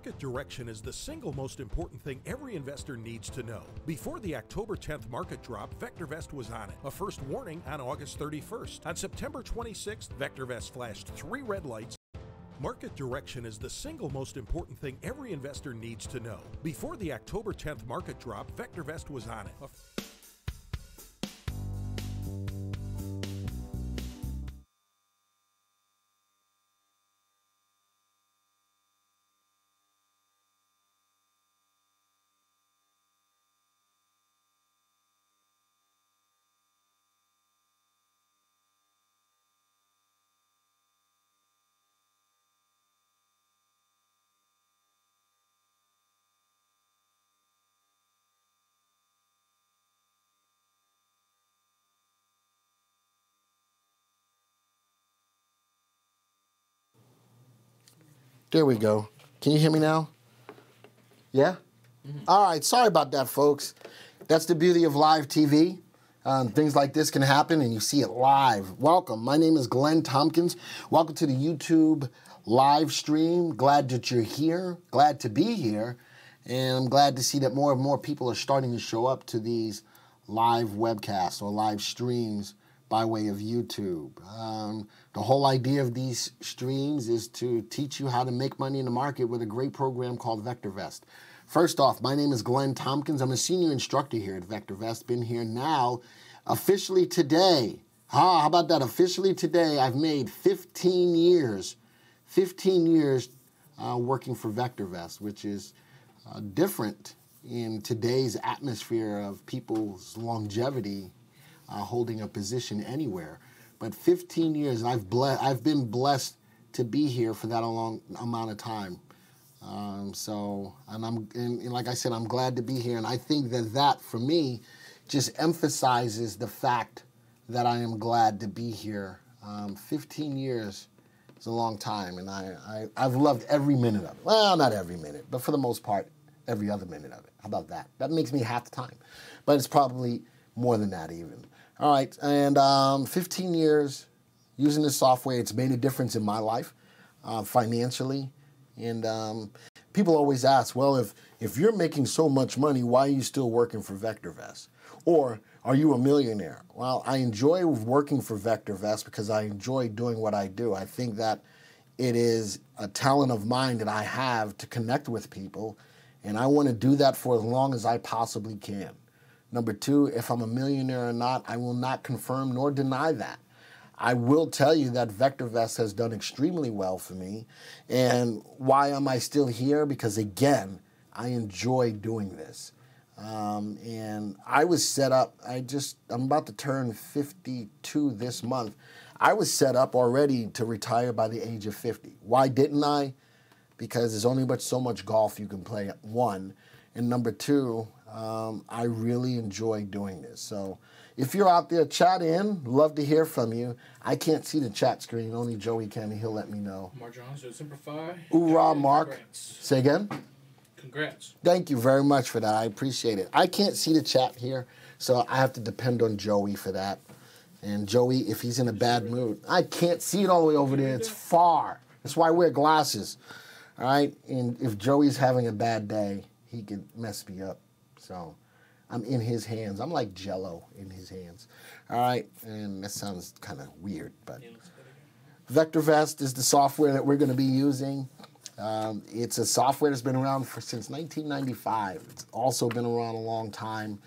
Market direction is the single most important thing every investor needs to know. Before the October 10th market drop, VectorVest was on it. A first warning on August 31st. On September 26th, VectorVest flashed 3 red lights. Market direction is the single most important thing every investor needs to know. Before the October 10th market drop, VectorVest was on it. There we go. Can you hear me now? Yeah? All right. Sorry about that, folks. That's the beauty of live TV. Things like this can happen, and you see it live. Welcome. My name is Glenn Tompkins. Welcome to the YouTube live stream. Glad that you're here. Glad to be here. And I'm glad to see that more and more people are starting to show up to these live webcasts or live streams by way of YouTube. The whole idea of these streams is to teach you how to make money in the market with a great program called VectorVest. First off, my name is Glenn Tompkins. I'm a senior instructor here at VectorVest. Been here now officially today. How about that? Officially today, I've made 15 years. 15 years working for VectorVest, which is different in today's atmosphere of people's longevity holding a position anywhere. But 15 years, and I've been blessed to be here for that a long amount of time. And like I said, I'm glad to be here. And I think that for me just emphasizes the fact that I am glad to be here. 15 years is a long time, and I've loved every minute of it. Well, not every minute, but for the most part, every other minute of it. How about that? That makes me half the time. But it's probably more than that even. All right, and 15 years using this software, it's made a difference in my life financially. And people always ask, well, if you're making so much money, why are you still working for VectorVest? Or are you a millionaire? Well, I enjoy working for VectorVest because I enjoy doing what I do. I think that it is a talent of mine that I have to connect with people, and I want to do that for as long as I possibly can. Number 2, if I'm a millionaire or not, I will not confirm nor deny that. I will tell you that VectorVest has done extremely well for me. And why am I still here? Because again, I enjoy doing this. And I was set up, I'm about to turn 52 this month. I was set up already to retire by the age of 50. Why didn't I? Because there's only so much golf you can play, 1. And number 2, I really enjoy doing this. So if you're out there, chat in. Love to hear from you. I can't see the chat screen. Only Joey can, and he'll let me know. Mark Johnson, Simplify. Hoorah, Mark. Congrats. Say again? Congrats. Thank you very much for that. I appreciate it. I can't see the chat here, so I have to depend on Joey for that. And Joey, if he's in a bad mood, I can't see it all the way over there. It's far. That's why I wear glasses. All right? And if Joey's having a bad day, he could mess me up. So I'm in his hands. I'm like Jell-O in his hands. All right, and that sounds kind of weird, but VectorVest is the software that we're going to be using. It's a software that's been around since 1995. It's also been around a long time.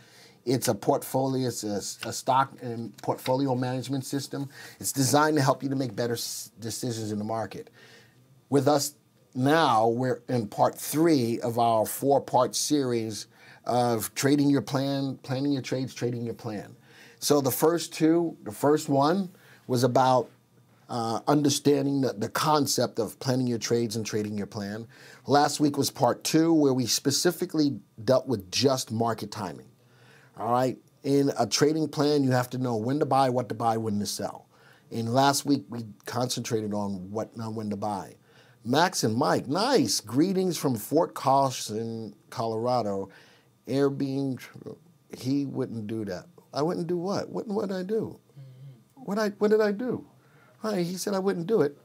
It's a portfolio. It's a stock and portfolio management system. It's designed to help you to make better decisions in the market. With us now, we're in part 3 of our 4-part series of trading your plan, planning your trades, trading your plan. So the first one was about understanding the concept of planning your trades and trading your plan. Last week was part 2, where we specifically dealt with just market timing. All right, in a trading plan, you have to know when to buy, what to buy, when to sell. And last week, we concentrated on when to buy. Max and Mike, nice. Greetings from Fort Carson, Colorado. Air being, he wouldn't do that. I wouldn't do what? What did I do? What did I do? He said I wouldn't do it.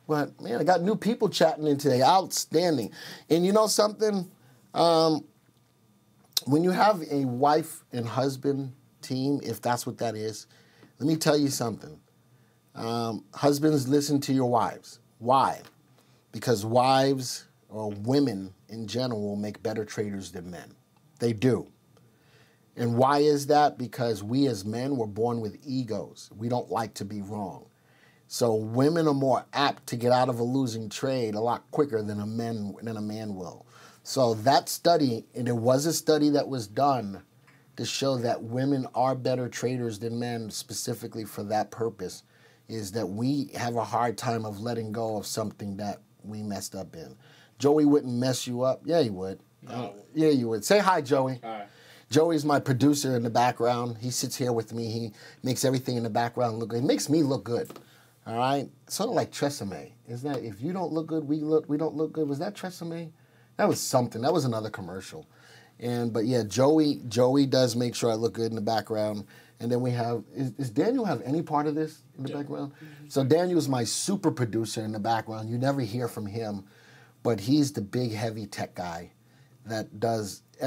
But, man, I got new people chatting in today. Outstanding. And you know something? When you have a wife and husband team, if that's what that is, let me tell you something. Husbands, listen to your wives. Why? Because wives or women in general make better traders than men. They do. And why is that? Because we as men were born with egos. We don't like to be wrong. So women are more apt to get out of a losing trade a lot quicker than a man will. So that study, and it was a study that was done to show that women are better traders than men specifically for that purpose, is that we have a hard time of letting go of something that we messed up in. Joey wouldn't mess you up. Yeah, he would. No. Yeah, you would. Say hi, Joey. Hi. Joey's my producer in the background. He sits here with me. He makes everything in the background look good. He makes me look good. All right? Sort of like Tresemme. Isn't that, if you don't look good, we don't look good. Was that Tresemme? That was something. That was another commercial. But yeah, Joey does make sure I look good in the background. And then we have, does Daniel have any part of this in the background? So Daniel's my super producer in the background. You never hear from him, but he's the big heavy tech guy that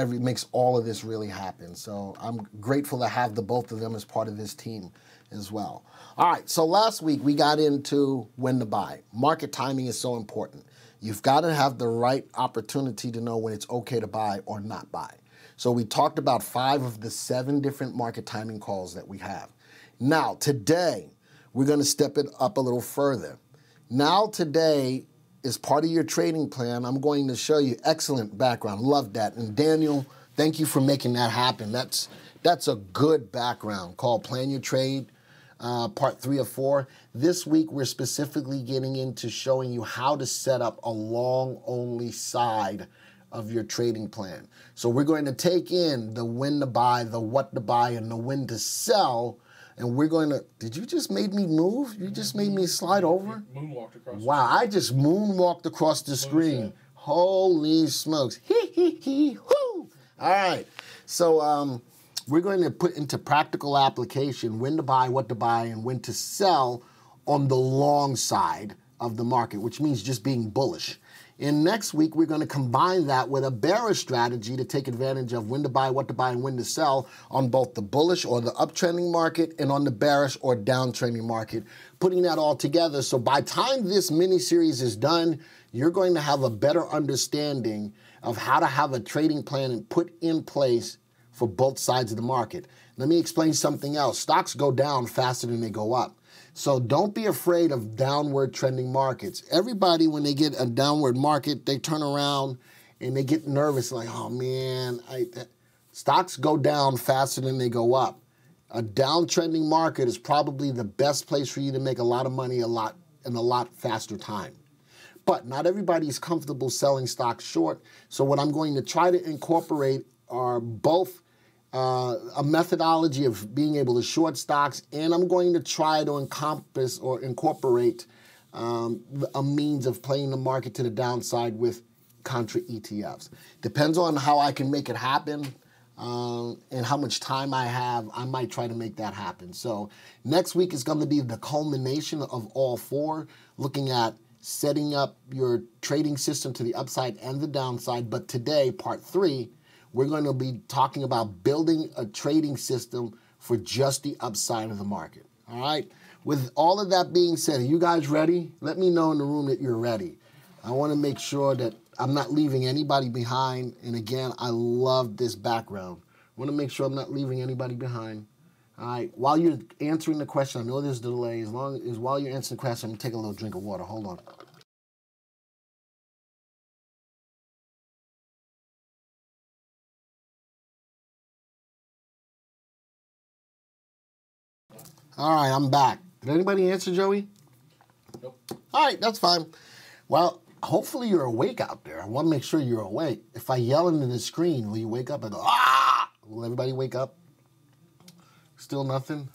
makes all of this really happen. So I'm grateful to have the both of them as part of this team as well. All right, so last week we got into when to buy. Market timing is so important. You've got to have the right opportunity to know when it's okay to buy or not buy. So we talked about 5 of the 7 different market timing calls that we have. Now, today, we're going to step it up a little further. Now, today, as part of your trading plan, I'm going to show you excellent background. Love that. And Daniel, thank you for making that happen. That's a good background called Plan Your Trade. Part 3 of 4. This week, we're specifically getting into showing you how to set up a long-only side of your trading plan. So we're going to take in the when to buy, the what to buy, and the when to sell, and we're going to, did you just make me move? You just made me slide over? Moonwalked across. Wow, I just moonwalked across the screen. Holy smokes. Hee, hee, hee, whoo! All right, so we're going to put into practical application when to buy, what to buy, and when to sell on the long side of the market, which means just being bullish. And next week, we're going to combine that with a bearish strategy to take advantage of when to buy, what to buy, and when to sell on both the bullish or the uptrending market and on the bearish or downtrending market, putting that all together. So by the time this mini-series is done, you're going to have a better understanding of how to have a trading plan and put in place for both sides of the market. Let me explain something else. Stocks go down faster than they go up. So don't be afraid of downward trending markets. Everybody, when they get a downward market, they turn around and they get nervous, like, oh man, stocks go down faster than they go up. A downtrending market is probably the best place for you to make a lot of money in a lot faster time. But not everybody is comfortable selling stocks short. So what I'm going to try to incorporate are both a methodology of being able to short stocks, and I'm going to try to encompass or incorporate a means of playing the market to the downside with contra ETFs. Depends on how I can make it happen and how much time I have. I might try to make that happen. So next week is going to be the culmination of all 4, looking at setting up your trading system to the upside and the downside. But today, part 3, we're going to be talking about building a trading system for just the upside of the market. All right? With all of that being said, are you guys ready? Let me know in the room that you're ready. I want to make sure that I'm not leaving anybody behind. And again, I love this background. I want to make sure I'm not leaving anybody behind. All right? While you're answering the question, I know there's a delay. As long as while you're answering the question, I'm going to take a little drink of water. Hold on. All right, I'm back. Did anybody answer, Joey? Nope. All right, that's fine. Well, hopefully you're awake out there. I want to make sure you're awake. If I yell into the screen, will you wake up and go, ah? Will everybody wake up? Still nothing?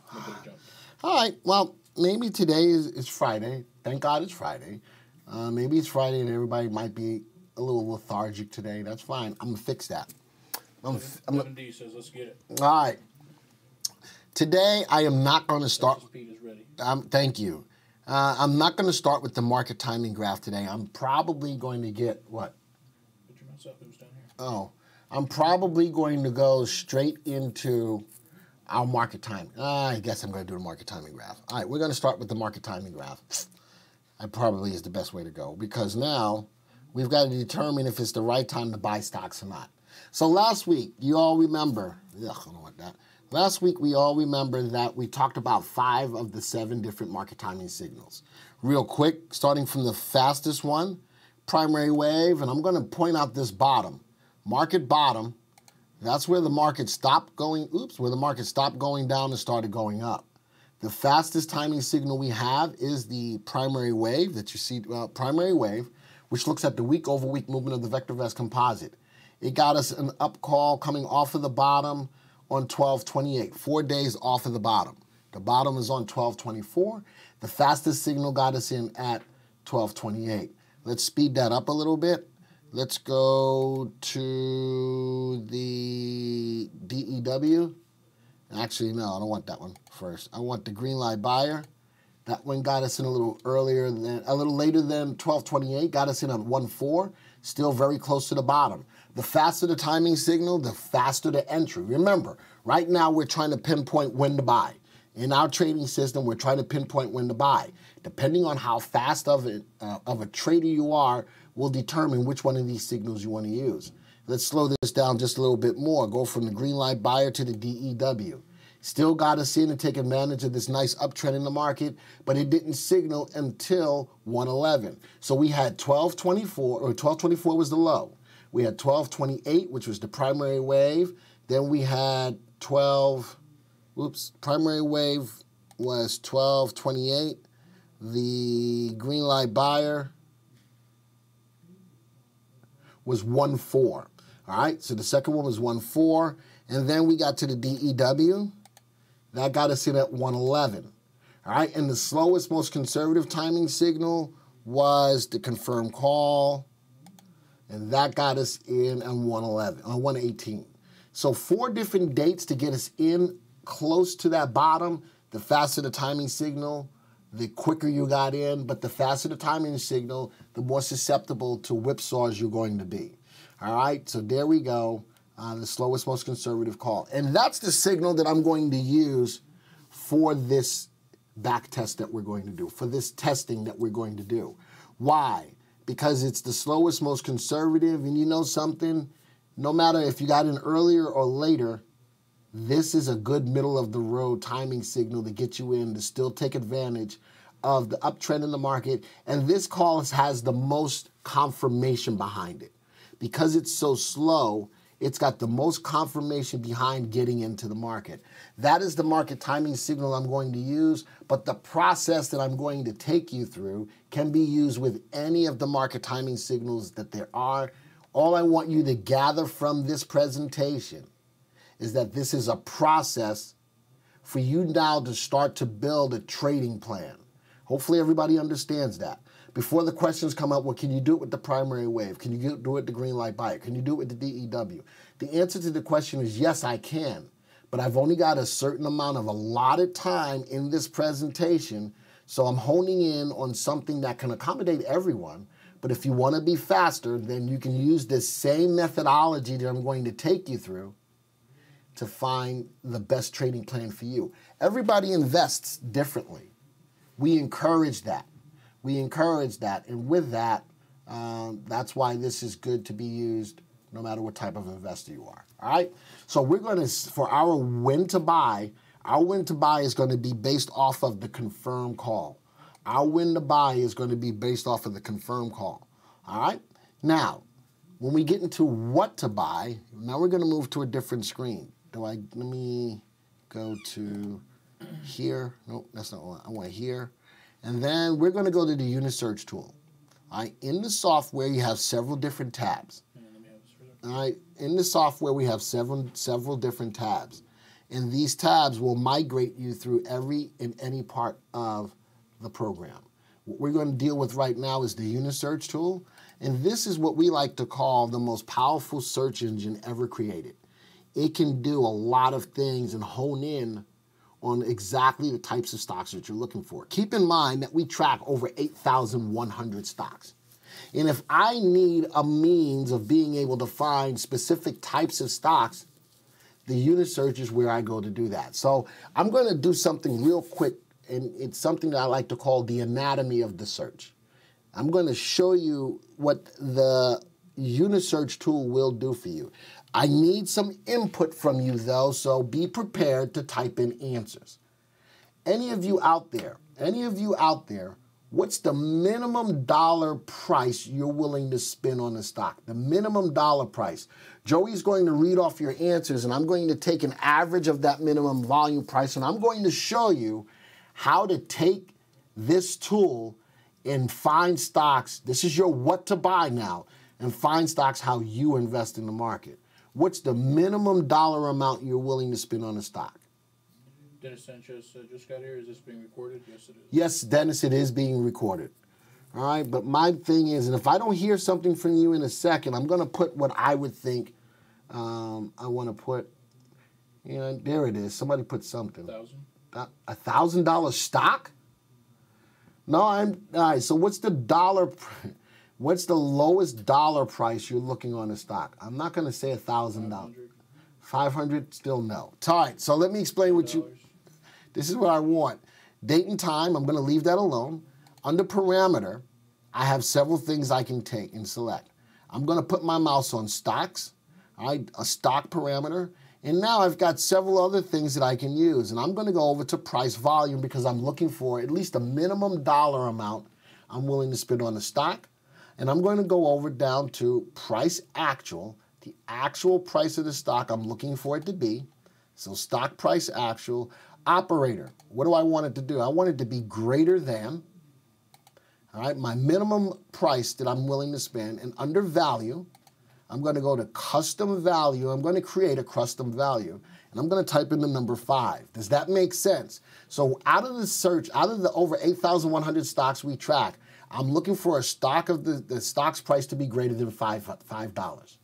All right, well, maybe today is Friday. Thank God it's Friday. Maybe it's Friday and everybody might be a little lethargic today. That's fine. I'm going to fix that. 11D says, let's get it. All right. Today, I am not going to start. Speed is ready. Thank you. I'm not going to start with the market timing graph today. I'm probably going to get, what? Put your mouse up, it was down here. Oh, I'm probably going to go straight into our market timing. I guess I'm going to do the market timing graph. All right, we're going to start with the market timing graph. That probably is the best way to go because now we've got to determine if it's the right time to buy stocks or not. So last week, you all remember, I don't want that. Last week, we all remember that we talked about 5 of the 7 different market timing signals. Real quick, starting from the fastest one, primary wave, and I'm going to point out this bottom. Market bottom, that's where the market stopped going, where the market stopped going down and started going up. The fastest timing signal we have is the primary wave that you see, primary wave, which looks at the week-over-week movement of the VectorVest composite. It got us an up call coming off of the bottom on 1228, 4 days off of the bottom. The bottom is on 1224. The fastest signal got us in at 1228. Let's speed that up a little bit. Let's go to the DEW. Actually, no, I don't want that one first. I want the green light buyer. That one got us in a little later than 1228, got us in at 1.4, still very close to the bottom. The faster the timing signal, the faster the entry. Remember, right now we're trying to pinpoint when to buy. In our trading system, we're trying to pinpoint when to buy. Depending on how fast of a trader you are, will determine which one of these signals you want to use. Let's slow this down just a little bit more. Go from the green light buyer to the DEW. Still got us in to take advantage of this nice uptrend in the market, but it didn't signal until 111. So we had 1224, or 1224 was the low. We had 1228, which was the primary wave. Then we had primary wave was 1228. The green light buyer was 1.4. All right, so the second one was 1.4. And then we got to the DEW. That got us in at 111. All right, and the slowest, most conservative timing signal was the confirmed call. And that got us in on 118. So 4 different dates to get us in close to that bottom. The faster the timing signal, the quicker you got in. But the faster the timing signal, the more susceptible to whipsaws you're going to be. All right, so there we go. The slowest, most conservative call. And that's the signal that I'm going to use for this back test that we're going to do, for this testing that we're going to do. Why? Because it's the slowest, most conservative, and you know something? No matter if you got in earlier or later, this is a good middle-of-the-road timing signal to get you in to still take advantage of the uptrend in the market. And this call has the most confirmation behind it. Because it's so slow, it's got the most confirmation behind getting into the market. That is the market timing signal I'm going to use, but the process that I'm going to take you through can be used with any of the market timing signals that there are. All I want you to gather from this presentation is that this is a process for you now to start to build a trading plan. Hopefully everybody understands that. Before the questions come up, well, can you do it with the primary wave? Can you do it with the green light buyer? Can you do it with the DEW? The answer to the question is yes, I can. But I've only got a certain amount of allotted time in this presentation, so I'm honing in on something that can accommodate everyone. But if you want to be faster, then you can use this same methodology that I'm going to take you through to find the best trading plan for you. Everybody invests differently. We encourage that. We encourage that, and with that, that's why this is good to be used no matter what type of investor you are, all right? So we're going to, for our when to buy is going to be based off of the confirmed call. Our when to buy is going to be based off of the confirmed call, all right? Now, when we get into what to buy, now we're going to move to a different screen. Let me go to here. Nope, that's not what I want here. And then we're going to go to the Unisearch tool. All right, in the software, you have several different tabs. All right, in the software, we have several different tabs. And these tabs will migrate you through every and any part of the program. What we're going to deal with right now is the Unisearch tool. And this is what we like to call the most powerful search engine ever created. It can do a lot of things and hone in on exactly the types of stocks that you're looking for. Keep in mind that we track over 8,100 stocks. And if I need a means of being able to find specific types of stocks, the unit search is where I go to do that. So I'm going to do something real quick, and it's something that I like to call the anatomy of the search. I'm going to show you what the unit search tool will do for you. I need some input from you, though, so be prepared to type in answers. Any of you out there, what's the minimum dollar price you're willing to spend on a stock? The minimum dollar price. Joey's going to read off your answers, and I'm going to take an average of that minimum volume price, and I'm going to show you how to take this tool and find stocks. This is your what to buy now, and find stocks how you invest in the market. What's the minimum dollar amount you're willing to spend on a stock? Dennis Sanchez just got here. Is this being recorded? Yes, it is. Yes, Dennis, it is being recorded. All right, but my thing is, and if I don't hear something from you in a second, I'm going to put what I would think I want to put. You know, there it is. Somebody put something. $1,000 stock? No, all right, so what's the dollar? What's the lowest dollar price you're looking on a stock? I'm not going to say $1,000. 500, still no. All right, so let me explain what you, this is what I want. Date and time, I'm going to leave that alone. Under parameter, I have several things I can take and select. I'm going to put my mouse on stocks, all right, a stock parameter, and now I've got several other things that I can use. And I'm going to go over to price volume because I'm looking for at least a minimum dollar amount I'm willing to spend on a stock. And I'm going to go over down to price actual, the actual price of the stock I'm looking for it to be. So stock price actual, operator. What do I want it to do? I want it to be greater than, all right, my minimum price that I'm willing to spend. And under value, I'm going to go to custom value. I'm going to create a custom value. And I'm going to type in the number 5. Does that make sense? So out of the search, out of the over 8,100 stocks we track, I'm looking for a stock of the stock's price to be greater than $5.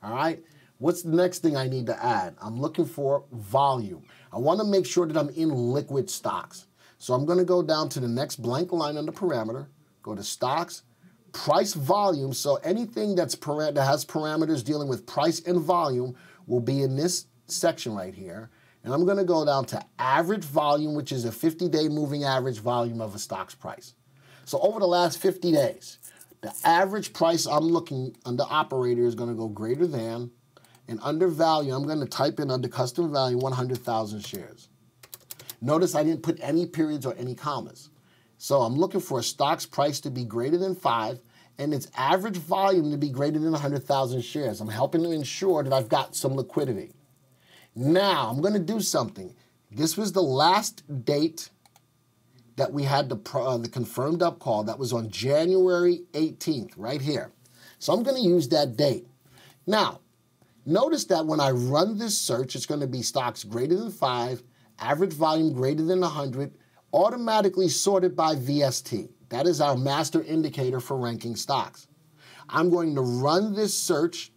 All right? What's the next thing I need to add? I'm looking for volume. I want to make sure that I'm in liquid stocks. So I'm going to go down to the next blank line under parameter, go to stocks, price volume. So anything that has parameters dealing with price and volume will be in this section right here. And I'm going to go down to average volume, which is a 50-day moving average volume of a stock's price. So over the last 50 days, the average price I'm looking under operator is going to go greater than, and under value, I'm going to type in under custom value 100,000 shares. Notice I didn't put any periods or any commas. So I'm looking for a stock's price to be greater than 5 and its average volume to be greater than 100,000 shares. I'm helping to ensure that I've got some liquidity. Now, I'm going to do something. This was the last date that we had the confirmed up call. That was on January 18th, right here. So I'm going to use that date. Now, notice that when I run this search, it's going to be stocks greater than 5, average volume greater than 100, automatically sorted by VST. That is our master indicator for ranking stocks. I'm going to run this search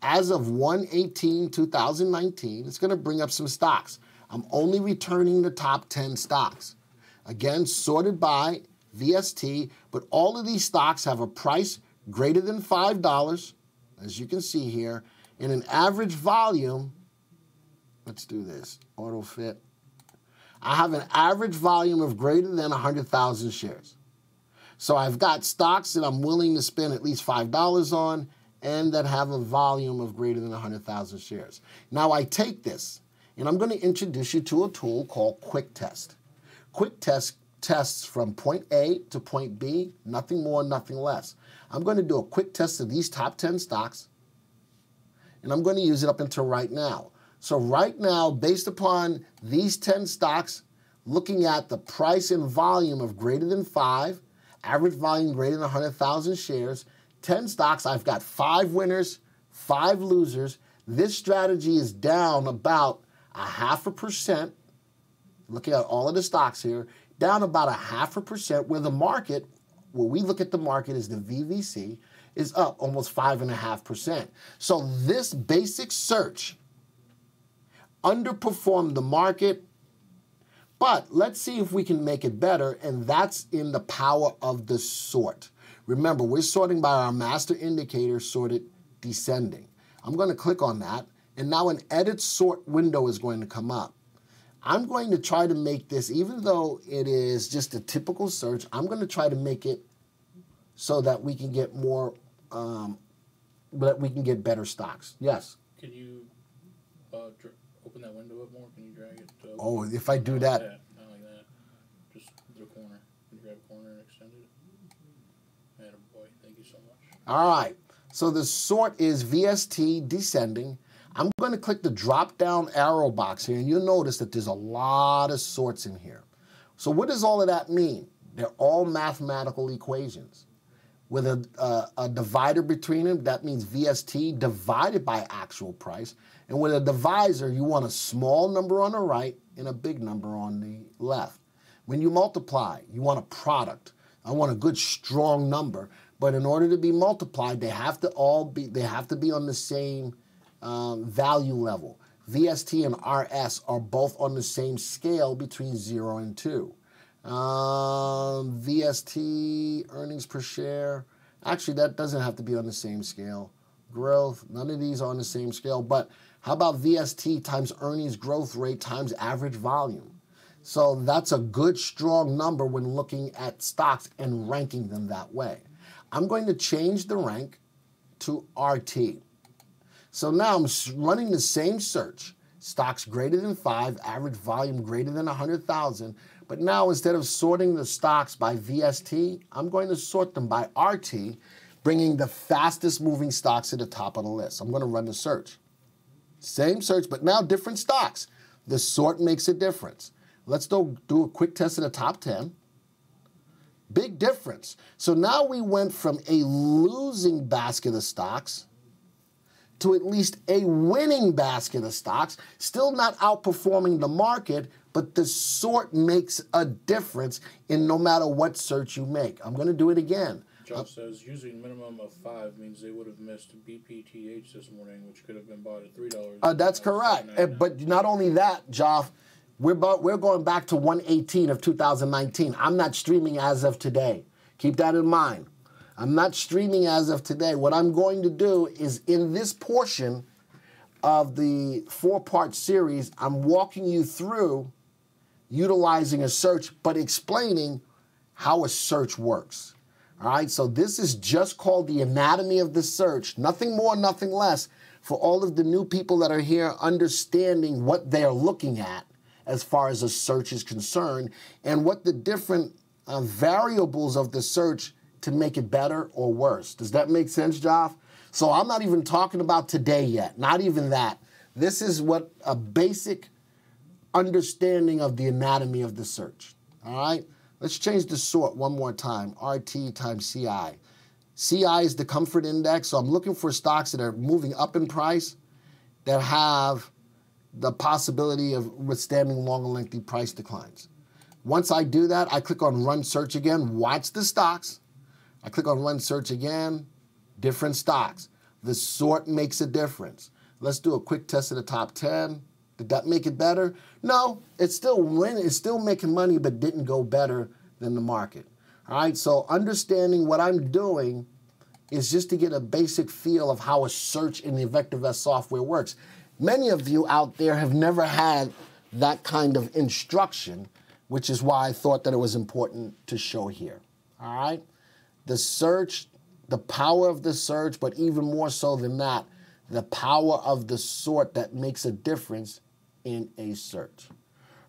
as of 1/18/2019. It's going to bring up some stocks. I'm only returning the top 10 stocks. Again, sorted by VST, but all of these stocks have a price greater than $5, as you can see here, and an average volume. Let's do this, auto fit. I have an average volume of greater than 100,000 shares. So I've got stocks that I'm willing to spend at least $5 on and that have a volume of greater than 100,000 shares. Now I take this and I'm going to introduce you to a tool called Quick Test. Quick Test tests from point A to point B, nothing more, nothing less. I'm going to do a quick test of these top 10 stocks, and I'm going to use it up until right now. So right now, based upon these 10 stocks, looking at the price and volume of greater than 5, average volume greater than 100,000 shares, 10 stocks, I've got 5 winners, 5 losers. This strategy is down about 0.5%. Looking at all of the stocks here, down about 0.5%, where the market, where we look at the market is the VVC, is up almost 5.5%. So this basic search underperformed the market But let's see if we can make it better, and that's in the power of the sort. Remember, we're sorting by our master indicator sorted descending. I'm going to click on that, and now an edit sort window is going to come up. I'm going to try to make this, even though it is just a typical search, I'm going to try to make it so that we can get more, that we can get better stocks. Yes? Can you open that window up more? Can you drag it? Oh, if I do that. Not like that. Just the corner. Can you grab a corner and extend it? Attaboy. Thank you so much. All right. So the sort is VST descending. I'm going to click the drop-down arrow box here, and you'll notice that there's a lot of sorts in here. So what does all of that mean? They're all mathematical equations. With a divider between them, that means VST divided by actual price. And with a divisor, you want a small number on the right and a big number on the left. When you multiply, you want a product. I want a good, strong number. But in order to be multiplied, they have to be on the same value level. VST and RS are both on the same scale between 0 and 2. VST, earnings per share. Actually, that doesn't have to be on the same scale. Growth, none of these are on the same scale. But how about VST times earnings growth rate times average volume? So that's a good, strong number when looking at stocks and ranking them that way. I'm going to change the rank to RT. So now I'm running the same search. Stocks greater than 5, average volume greater than 100,000. But now instead of sorting the stocks by VST, I'm going to sort them by RT, bringing the fastest moving stocks to the top of the list. I'm going to run the search. Same search, but now different stocks. The sort makes a difference. Let's do a quick test of the top 10. Big difference. So now we went from a losing basket of stocks to at least a winning basket of stocks, still not outperforming the market, but the sort makes a difference in no matter what search you make. I'm going to do it again. Joff says using minimum of 5 means they would have missed BPTH this morning, which could have been bought at $3. That's correct. But not only that, Joff, we're going back to 1/18 of 2019. I'm not streaming as of today. Keep that in mind. I'm not streaming as of today. What I'm going to do is in this portion of the 4-part series, I'm walking you through utilizing a search, but explaining how a search works. All right, so this is just called the anatomy of the search. Nothing more, nothing less, for all of the new people that are here understanding what they're looking at as far as a search is concerned and what the different variables of the search to make it better or worse. Does that make sense, Joff? So I'm not even talking about today yet, not even that. This is what a basic understanding of the anatomy of the search. All right, let's change the sort one more time. RT times CI. CI is the comfort index, so I'm looking for stocks that are moving up in price that have the possibility of withstanding long and lengthy price declines. Once I do that, I click on Run Search again, watch the stocks. I click on Run Search again, different stocks. The sort makes a difference. Let's do a quick test of the top 10. Did that make it better? No, it's still winning. It's still making money, but didn't go better than the market. All right, so understanding what I'm doing is just to get a basic feel of how a search in the VectorVest software works. Many of you out there have never had that kind of instruction, which is why I thought that it was important to show here. All right? The search, the power of the search, but even more so than that, the power of the sort that makes a difference in a search.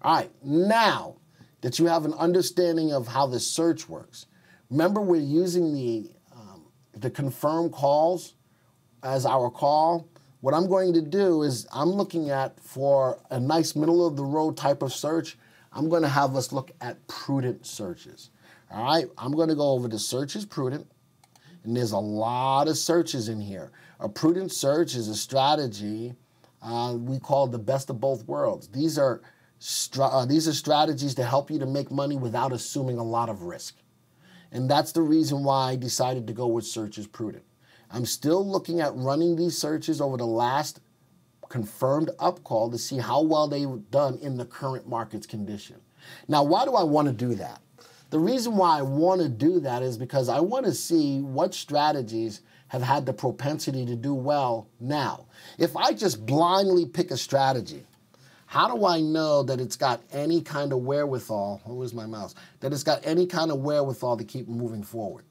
All right, now that you have an understanding of how the search works, remember we're using the confirm calls as our call. What I'm going to do is I'm looking at, for a nice middle of the road type of search, I'm going to have us look at prudent searches. All right, I'm going to go over to search is prudent, and there's a lot of searches in here. A prudent search is a strategy we call the best of both worlds. These are strategies to help you to make money without assuming a lot of risk. And that's the reason why I decided to go with search is prudent. I'm still looking at running these searches over the last confirmed up call to see how well they've done in the current market's condition. Now, why do I want to do that? The reason why I want to do that is because I want to see what strategies have had the propensity to do well now. If I just blindly pick a strategy, how do I know that it's got any kind of wherewithal, oh, where's my mouse, that it's got any kind of wherewithal to keep moving forward?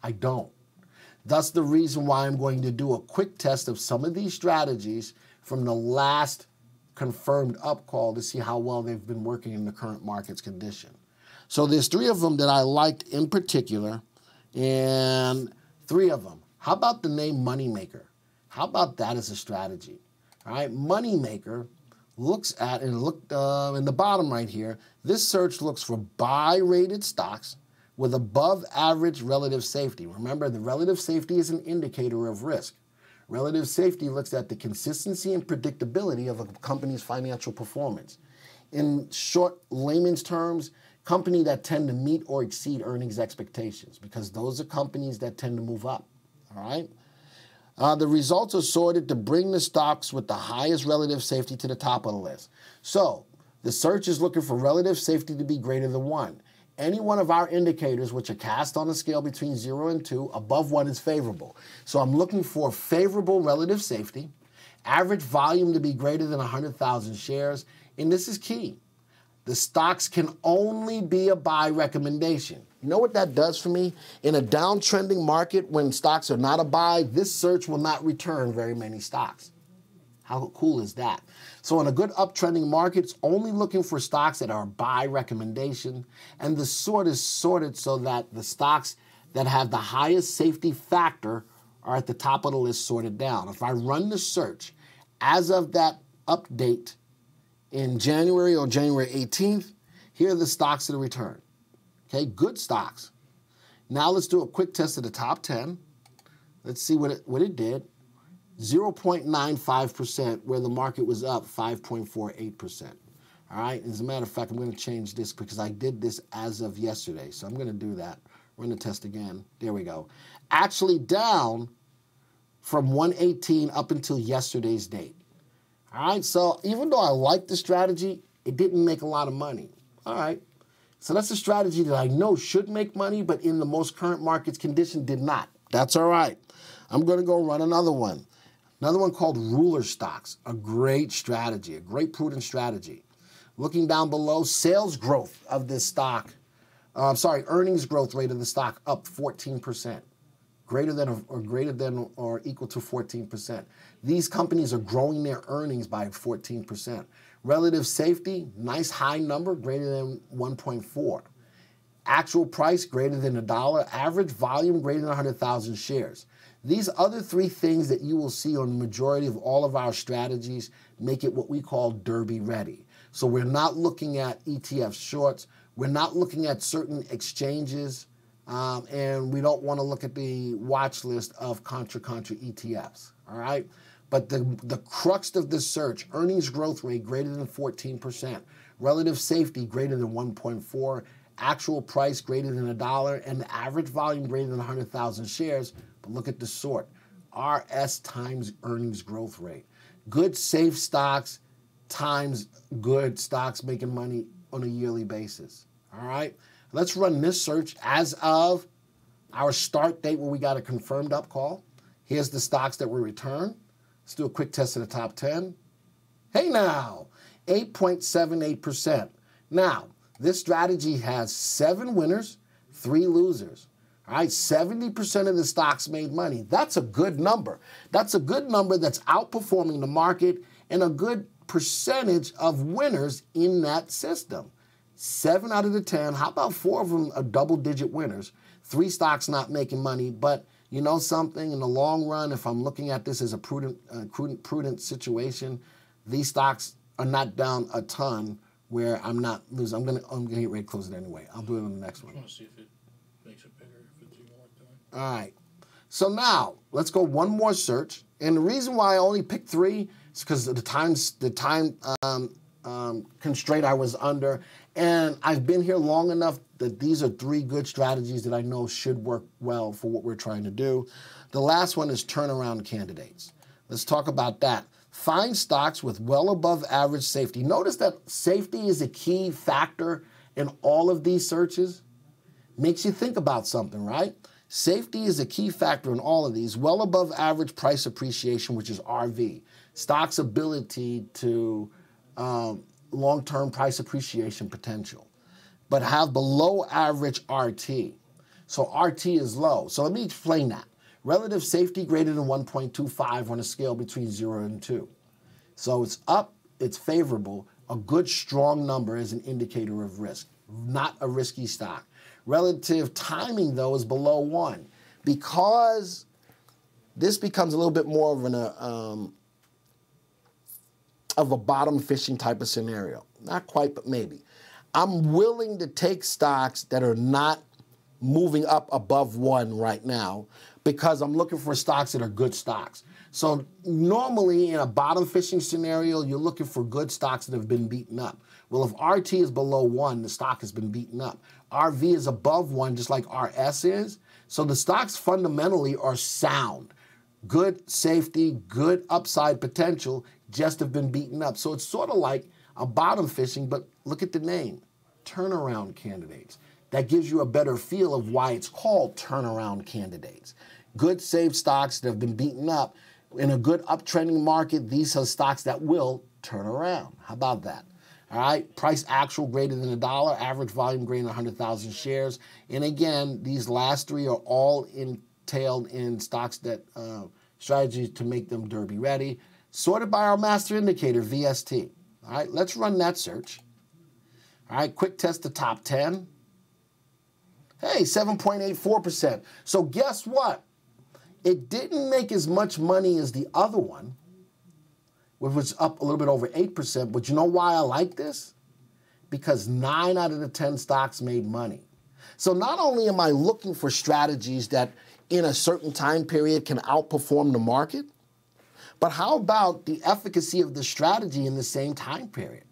I don't. That's the reason why I'm going to do a quick test of some of these strategies from the last confirmed up call to see how well they've been working in the current market's condition. So there's 3 of them that I liked in particular, and 3 of them. How about the name Moneymaker? How about that as a strategy? All right, Moneymaker looks at, and look in the bottom right here, this search looks for buy-rated stocks with above average relative safety. Remember, the relative safety is an indicator of risk. Relative safety looks at the consistency and predictability of a company's financial performance. In short layman's terms, companies that tend to meet or exceed earnings expectations, because those are companies that tend to move up, all right? The results are sorted to bring the stocks with the highest relative safety to the top of the list. So the search is looking for relative safety to be greater than 1. Any one of our indicators, which are cast on a scale between 0 and 2, above 1 is favorable. So I'm looking for favorable relative safety, average volume to be greater than 100,000 shares, and this is key. The stocks can only be a buy recommendation. You know what that does for me? In a downtrending market, when stocks are not a buy, this search will not return very many stocks. How cool is that? So in a good uptrending market, it's only looking for stocks that are a buy recommendation, and the sort is sorted so that the stocks that have the highest safety factor are at the top of the list sorted down. If I run the search as of that update in January or January 18th, here are the stocks that return. Okay, good stocks. Now let's do a quick test of the top 10. Let's see what it did. 0.95%, where the market was up 5.48%. All right, as a matter of fact, I'm going to change this because I did this as of yesterday. So I'm going to do that. We're going to test again. There we go. Actually down from 118 up until yesterday's date. All right, so even though I like the strategy, it didn't make a lot of money. All right, so that's a strategy that I know should make money, but in the most current market's condition did not. That's all right. I'm going to go run another one. Another one called ruler stocks, a great strategy, a great prudent strategy. Looking down below, sales growth of this stock, earnings growth rate of the stock up 14%, greater than or equal to 14%. These companies are growing their earnings by 14%. Relative safety, nice high number, greater than 1.4. Actual price greater than $1. Average volume greater than 100,000 shares. These other 3 things that you will see on the majority of all of our strategies make it what we call derby ready. So we're not looking at ETF shorts. We're not looking at certain exchanges. And we don't want to look at the watch list of contra ETFs. All right. But the crux of this search, earnings growth rate greater than 14%, relative safety greater than 1.4, actual price greater than $1, and the average volume greater than 100,000 shares. But look at the sort, RS times earnings growth rate. Good safe stocks times good stocks making money on a yearly basis. All right, let's run this search as of our start date where we got a confirmed up call. Here's the stocks that were returned. Let's do a quick test of the top 10. Hey now, 8.78%. Now, this strategy has 7 winners, 3 losers. All right, 70% of the stocks made money. That's a good number. That's a good number that's outperforming the market and a good percentage of winners in that system. 7 out of the 10, how about 4 of them are double-digit winners? 3 stocks not making money, but you know something, in the long run, if I'm looking at this as a prudent situation, these stocks are not down a ton where I'm not losing. I'm gonna get ready to close it anyway. I'll do it on the next one. I want to see if it makes it bigger, if it's even worth doing. All right. So now let's go one more search. And the reason why I only picked 3 is because of the time constraint I was under. And I've been here long enough that these are 3 good strategies that I know should work well for what we're trying to do. The last one is turnaround candidates. Let's talk about that. Find stocks with well above average safety. Notice that safety is a key factor in all of these searches. Makes you think about something, right? Safety is a key factor in all of these. Well above average price appreciation, which is RV. Stock's ability to long-term price appreciation potential. But have below average RT. So RT is low. So let me explain that. Relative safety greater than 1.25 on a scale between 0 and 2. So it's up, it's favorable. A good strong number is an indicator of risk, not a risky stock. Relative timing, though, is below 1 because this becomes a little bit more of a bottom fishing type of scenario. Not quite, but maybe. I'm willing to take stocks that are not moving up above 1 right now because I'm looking for stocks that are good stocks. So normally in a bottom fishing scenario, you're looking for good stocks that have been beaten up. Well, if RT is below 1, the stock has been beaten up. RV is above 1, just like RS is. So the stocks fundamentally are sound. Good safety, good upside potential, just have been beaten up. So it's sort of like a bottom fishing, but look at the name, turnaround candidates. That gives you a better feel of why it's called turnaround candidates. Good, safe stocks that have been beaten up. In a good uptrending market, these are stocks that will turn around. How about that? All right, price actual greater than $1, average volume greater than 100,000 shares. And again, these last three are all entailed in stocks that strategies to make them derby ready. Sorted by our master indicator, VST. All right, let's run that search. All right, quick test the top 10. Hey, 7.84%. So guess what? It didn't make as much money as the other one, which was up a little bit over 8%. But you know why I like this? Because 9 out of the 10 stocks made money. So not only am I looking for strategies that in a certain time period can outperform the market, but how about the efficacy of the strategy in the same time period?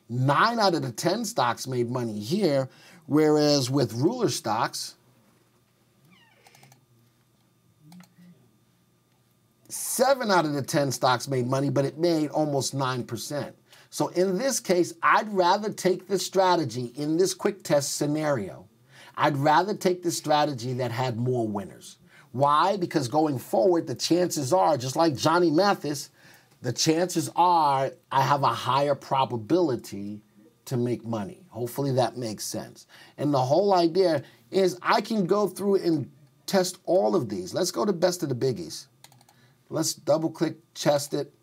9 out of the 10 stocks made money here, whereas with ruler stocks, 7 out of the 10 stocks made money, but it made almost 9%. So in this case, I'd rather take the strategy in this quick test scenario. I'd rather take the strategy that had more winners. Why? Because going forward, the chances are, just like Johnny Mathis, the chances are I have a higher probability to make money. Hopefully that makes sense. And the whole idea is I can go through and test all of these. Let's go to best of the biggies. Let's double-click test it.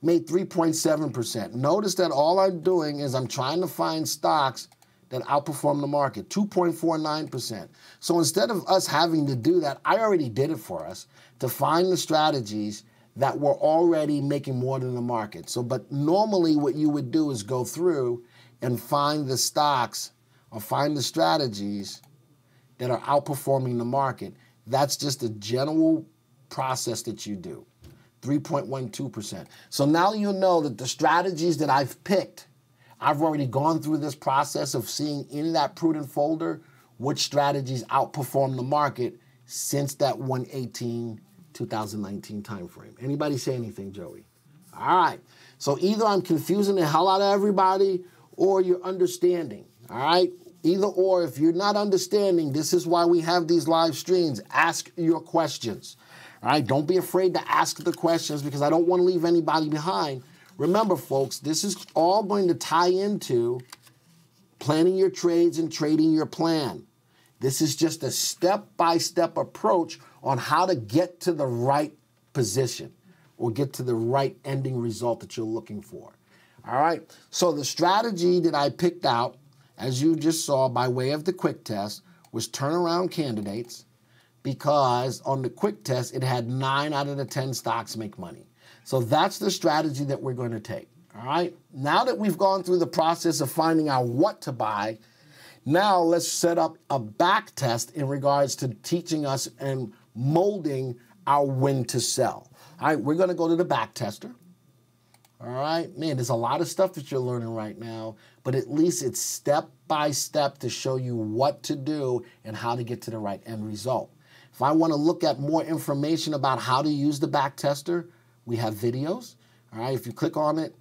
Made 3.7%. Notice that all I'm doing is I'm trying to find stocks that outperform the market, 2.49%. So instead of us having to do that, I already did it for us to find the strategies that were already making more than the market. So, but normally what you would do is go through and find the stocks or find the strategies that are outperforming the market. That's just a general process that you do, 3.12%. So now you know that the strategies that I've picked, I've already gone through this process of seeing in that prudent folder which strategies outperform the market since that 1/18/2019 timeframe. Anybody say anything, Joey? All right. So either I'm confusing the hell out of everybody or you're understanding. All right. Either or, if you're not understanding, this is why we have these live streams. Ask your questions. All right. Don't be afraid to ask the questions because I don't want to leave anybody behind. Remember, folks, this is all going to tie into planning your trades and trading your plan. This is just a step-by-step approach on how to get to the right position or get to the right ending result that you're looking for. All right, so the strategy that I picked out, as you just saw by way of the quick test, was turnaround candidates because on the quick test, it had 9 out of the 10 stocks make money. So that's the strategy that we're going to take, all right? Now that we've gone through the process of finding out what to buy, now let's set up a back test in regards to teaching us and molding our when to sell. All right, we're going to go to the back tester. All right, man, there's a lot of stuff that you're learning right now, but at least it's step by step to show you what to do and how to get to the right end result. If I want to look at more information about how to use the back tester, we have videos. All right, if you click on it,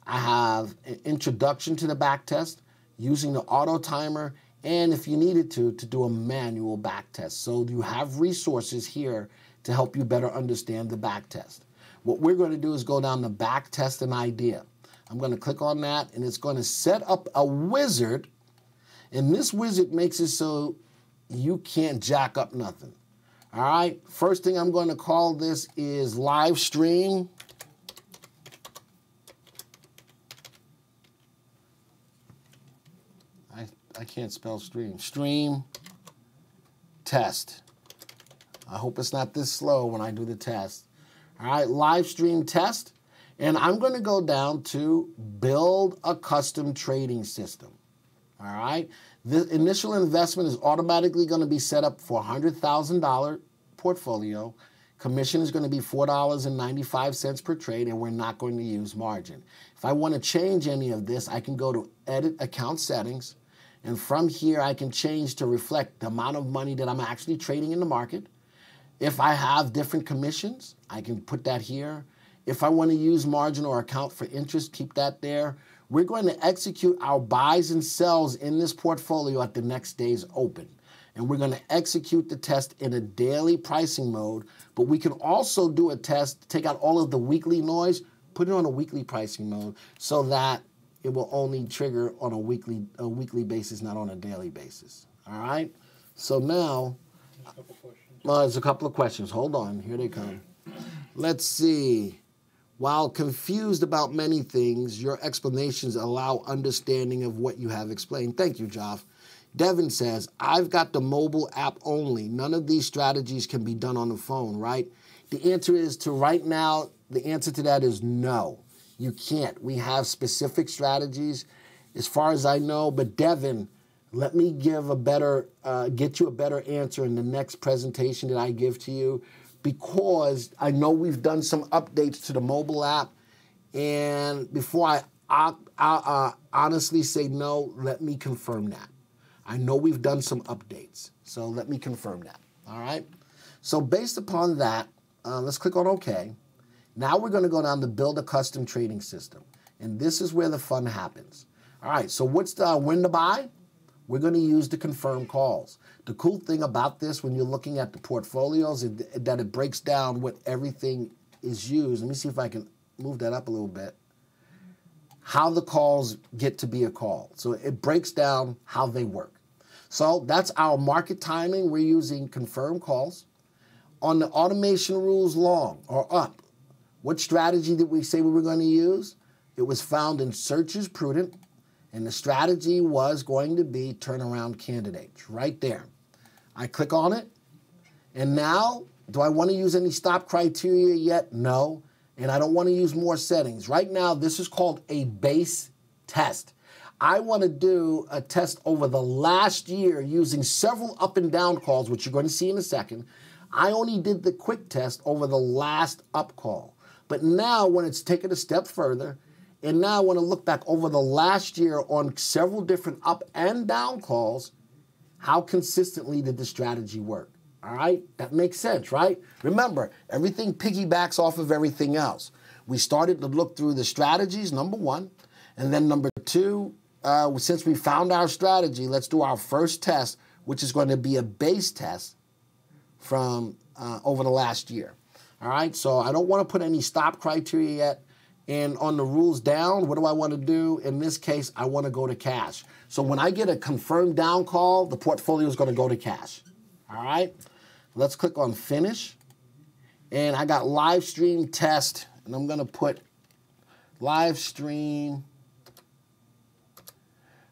I have an introduction to the back test using the auto timer, and if you needed to do a manual back test. So you have resources here to help you better understand the back test. What we're going to do is go down to back test an idea. I'm going to click on that, and it's going to set up a wizard, and this wizard makes it so you can't jack up nothing. All right, first thing I'm going to call this is live stream. I can't spell stream. Stream test. I hope it's not this slow when I do the test. All right, live stream test. And I'm going to go down to build a custom trading system. All right, the initial investment is automatically going to be set up for a $100,000 portfolio. Commission is going to be $4.95 per trade, and we're not going to use margin. If I want to change any of this, I can go to edit account settings. And from here, I can change to reflect the amount of money that I'm actually trading in the market. If I have different commissions, I can put that here. If I want to use margin or account for interest, keep that there. We're going to execute our buys and sells in this portfolio at the next day's open. And we're going to execute the test in a daily pricing mode, but we can also do a test, take out all of the weekly noise, put it on a weekly pricing mode so that it will only trigger on a weekly basis, not on a daily basis. All right? So now, there's a couple of questions. Hold on. Here they come. Let's see. While confused about many things, your explanations allow understanding of what you have explained. Thank you, Joff. Devin says, I've got the mobile app only. None of these strategies can be done on the phone, right? The answer is to right now, the answer to that is no. You can't. We have specific strategies as far as I know, but Devin, let me give get you a better answer in the next presentation that I give to you, because I know we've done some updates to the mobile app, and before I honestly say no, let me confirm that. I know we've done some updates, so let me confirm that, all right? So based upon that, let's click on OK. Now we're going to go down to build a custom trading system, and this is where the fun happens. All right, so what's the when to buy? We're going to use the confirm calls. The cool thing about this when you're looking at the portfolios is that it breaks down what everything is used. Let me see if I can move that up a little bit. How the calls get to be a call. So it breaks down how they work. So that's our market timing. We're using confirm calls. On the automation rules long or up, what strategy did we say we were going to use? It was found in search is prudent, and the strategy was going to be turnaround candidates, right there. I click on it, and now, do I want to use any stop criteria yet? No, and I don't want to use more settings. Right now, this is called a base test. I want to do a test over the last year using several up and down calls, which you're going to see in a second. I only did the quick test over the last up call. But now when it's taken a step further, and now I want to look back over the last year on several different up and down calls, how consistently did the strategy work? All right, that makes sense, right? Remember, everything piggybacks off of everything else. We started to look through the strategies, number one, and then number two, since we found our strategy, let's do our first test, which is going to be a base test from over the last year. All right, so I don't want to put any stop criteria yet. And on the rules down, what do I want to do? In this case, I want to go to cash. So when I get a confirmed down call, the portfolio is going to go to cash. All right, let's click on finish. And I got live stream test, and I'm going to put live stream.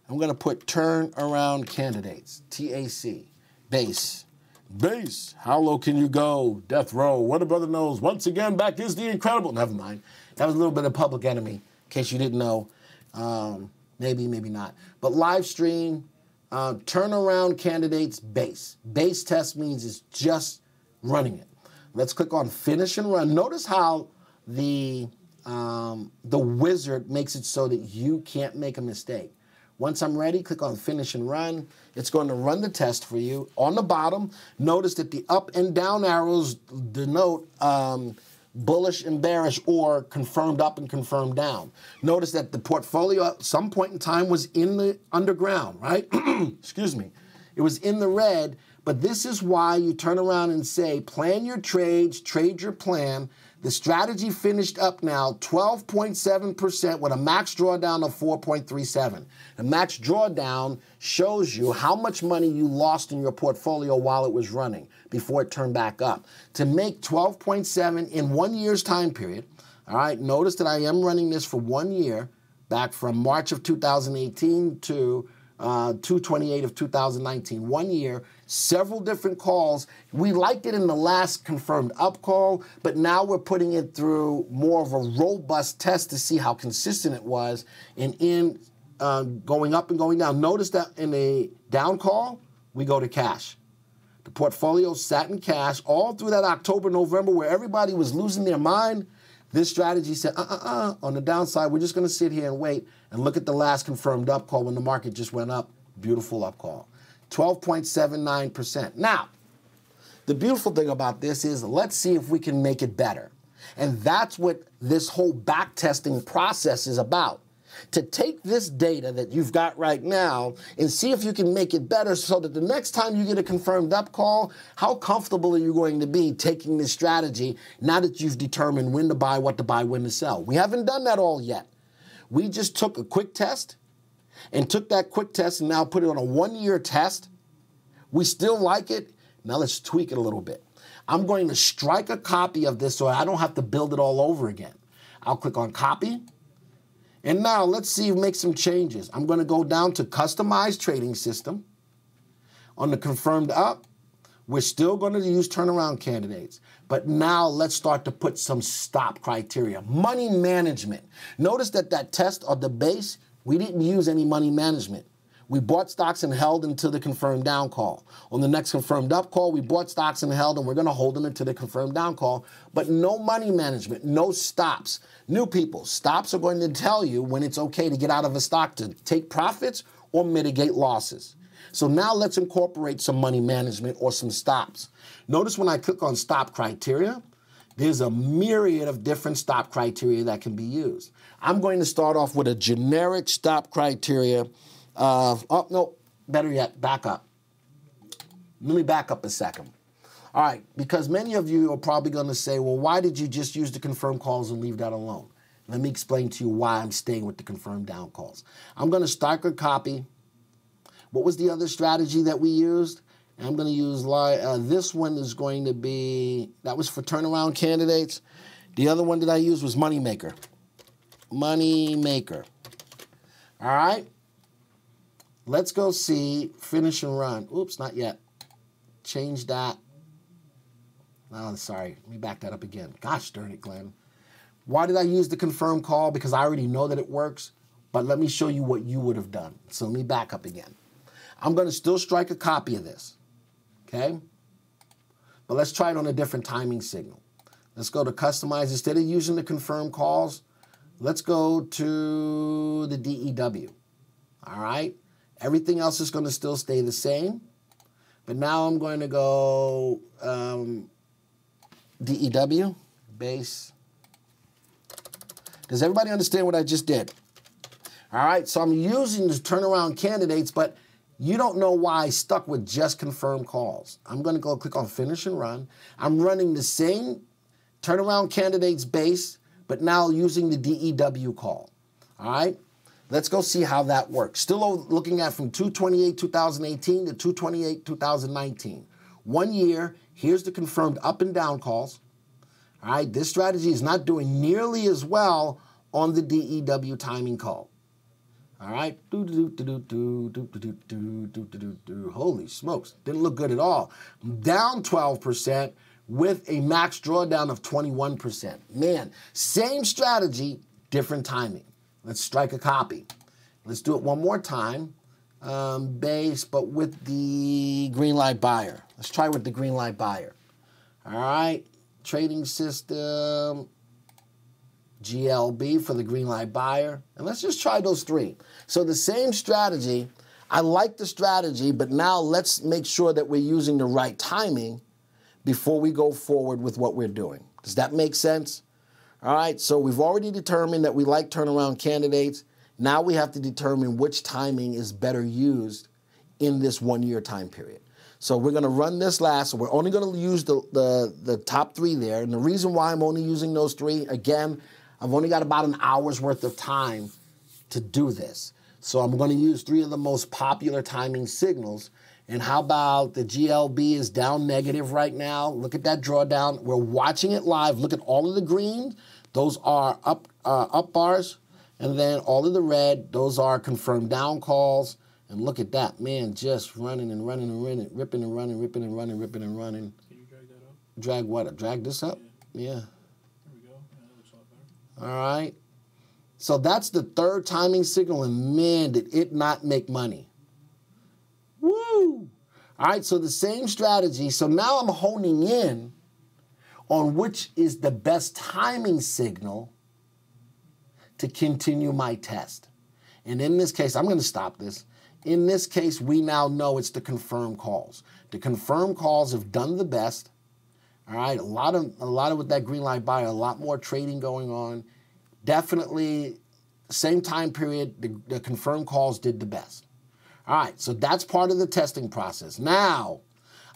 I'm going to put turn around candidates, TAC, base. Base, how low can you go? Death row, what a brother knows. Once again, back is the incredible. Never mind. That was a little bit of Public Enemy, in case you didn't know. Maybe, maybe not. But live stream, turnaround candidates, base. Base test means it's just running it. Let's click on finish and run. Notice how the wizard makes it so that you can't make a mistake. Once I'm ready, click on finish and run. It's going to run the test for you. On the bottom, notice that the up and down arrows denote bullish and bearish, or confirmed up and confirmed down. Notice that the portfolio at some point in time was in the underground, right? Excuse me. It was in the red, but this is why you turn around and say, plan your trades, trade your plan. The strategy finished up now 12.7% with a max drawdown of 4.37. The max drawdown shows you how much money you lost in your portfolio while it was running before it turned back up. To make 12.7 in 1 year's time period, all right, notice that I am running this for 1 year, back from March of 2018 to 2/28 of 2019, 1 year, several different calls. We liked it in the last confirmed up call, but now we're putting it through more of a robust test to see how consistent it was and in going up and going down. Notice that in a down call, we go to cash. The portfolio sat in cash all through that October, November, where everybody was losing their mind. This strategy said, on the downside, we're just going to sit here and wait and look at the last confirmed up call when the market just went up. Beautiful up call. 12.79%. Now, the beautiful thing about this is let's see if we can make it better. And that's what this whole back testing process is about. To take this data that you've got right now and see if you can make it better so that the next time you get a confirmed up call, how comfortable are you going to be taking this strategy now that you've determined when to buy, what to buy, when to sell? We haven't done that all yet. We just took a quick test and took that quick test and now put it on a 1 year test. We still like it. Now let's tweak it a little bit. I'm going to strike a copy of this so I don't have to build it all over again. I'll click on copy. And now let's see, make some changes. I'm going to go down to customize trading system. On the confirmed up, we're still going to use turnaround candidates. But now let's start to put some stop criteria. Money management. Notice that that test or the base, we didn't use any money management. We bought stocks and held until the confirmed down call. On the next confirmed up call, we bought stocks and held, and we're going to hold them until the confirmed down call. But no money management, no stops. New people, stops are going to tell you when it's okay to get out of a stock to take profits or mitigate losses. So now let's incorporate some money management or some stops. Notice when I click on stop criteria, there's a myriad of different stop criteria that can be used. I'm going to start off with a generic stop criteria of, oh, no, better yet, back up. Let me back up a second. All right, because many of you are probably going to say, well, why did you just use the confirmed calls and leave that alone? Let me explain to you why I'm staying with the confirmed down calls. I'm going to start a copy. What was the other strategy that we used? And I'm going to use, this one is going to be, that was for turnaround candidates. The other one that I used was Moneymaker. Moneymaker. All right. Let's go see finish and run. Oops, not yet. Change that. Oh, sorry. Let me back that up again. Gosh darn it, Glenn. Why did I use the confirm call? Because I already know that it works. But let me show you what you would have done. So let me back up again. I'm going to still strike a copy of this. Okay? But let's try it on a different timing signal. Let's go to customize. Instead of using the confirm calls, let's go to the DEW. All right? Everything else is going to still stay the same. But now I'm going to go DEW, base. Does everybody understand what I just did? All right, so I'm using the turnaround candidates, but you don't know why I stuck with just confirmed calls. I'm going to go click on finish and run. I'm running the same turnaround candidates base, but now using the DEW call. All right? Let's go see how that works. Still looking at from 2/28/2018 to 2/28/2019. 1 year, here's the confirmed up and down calls. All right, this strategy is not doing nearly as well on the DEW timing call. All right, holy smokes, didn't look good at all. Down 12% with a max drawdown of 21%. Man, same strategy, different timing. Let's strike a copy. Let's do it one more time. Base, but with the green light buyer. Let's try with the green light buyer. All right. Trading system. GLB for the green light buyer. And let's just try those three. So the same strategy. I like the strategy, but now let's make sure that we're using the right timing before we go forward with what we're doing. Does that make sense? All right, so we've already determined that we like turnaround candidates. Now we have to determine which timing is better used in this 1 year time period. So we're going to run this last. So we're only going to use the top 3 there. And the reason why I'm only using those 3, again, I've only got about an hour's worth of time to do this. So I'm going to use 3 of the most popular timing signals. And how about the GLB is down negative right now? Look at that drawdown. We're watching it live. Look at all of the green. Those are up bars. And then all of the red, those are confirmed down calls. And look at that, man, just running and running and running, ripping and running, ripping and running, ripping and running. Can you drag that up? Drag what up? Drag this up? Yeah. There we go. Yeah, that looks a lot better. All right. So that's the 3rd timing signal, and man, did it not make money. Woo! All right, so the same strategy. So now I'm honing in on which is the best timing signal to continue my test. And in this case, I'm going to stop this. In this case, we now know it's the confirmed calls. The confirmed calls have done the best. All right, a lot of with that green light buy, a lot more trading going on. Definitely, same time period, the confirmed calls did the best. All right, so that's part of the testing process. Now,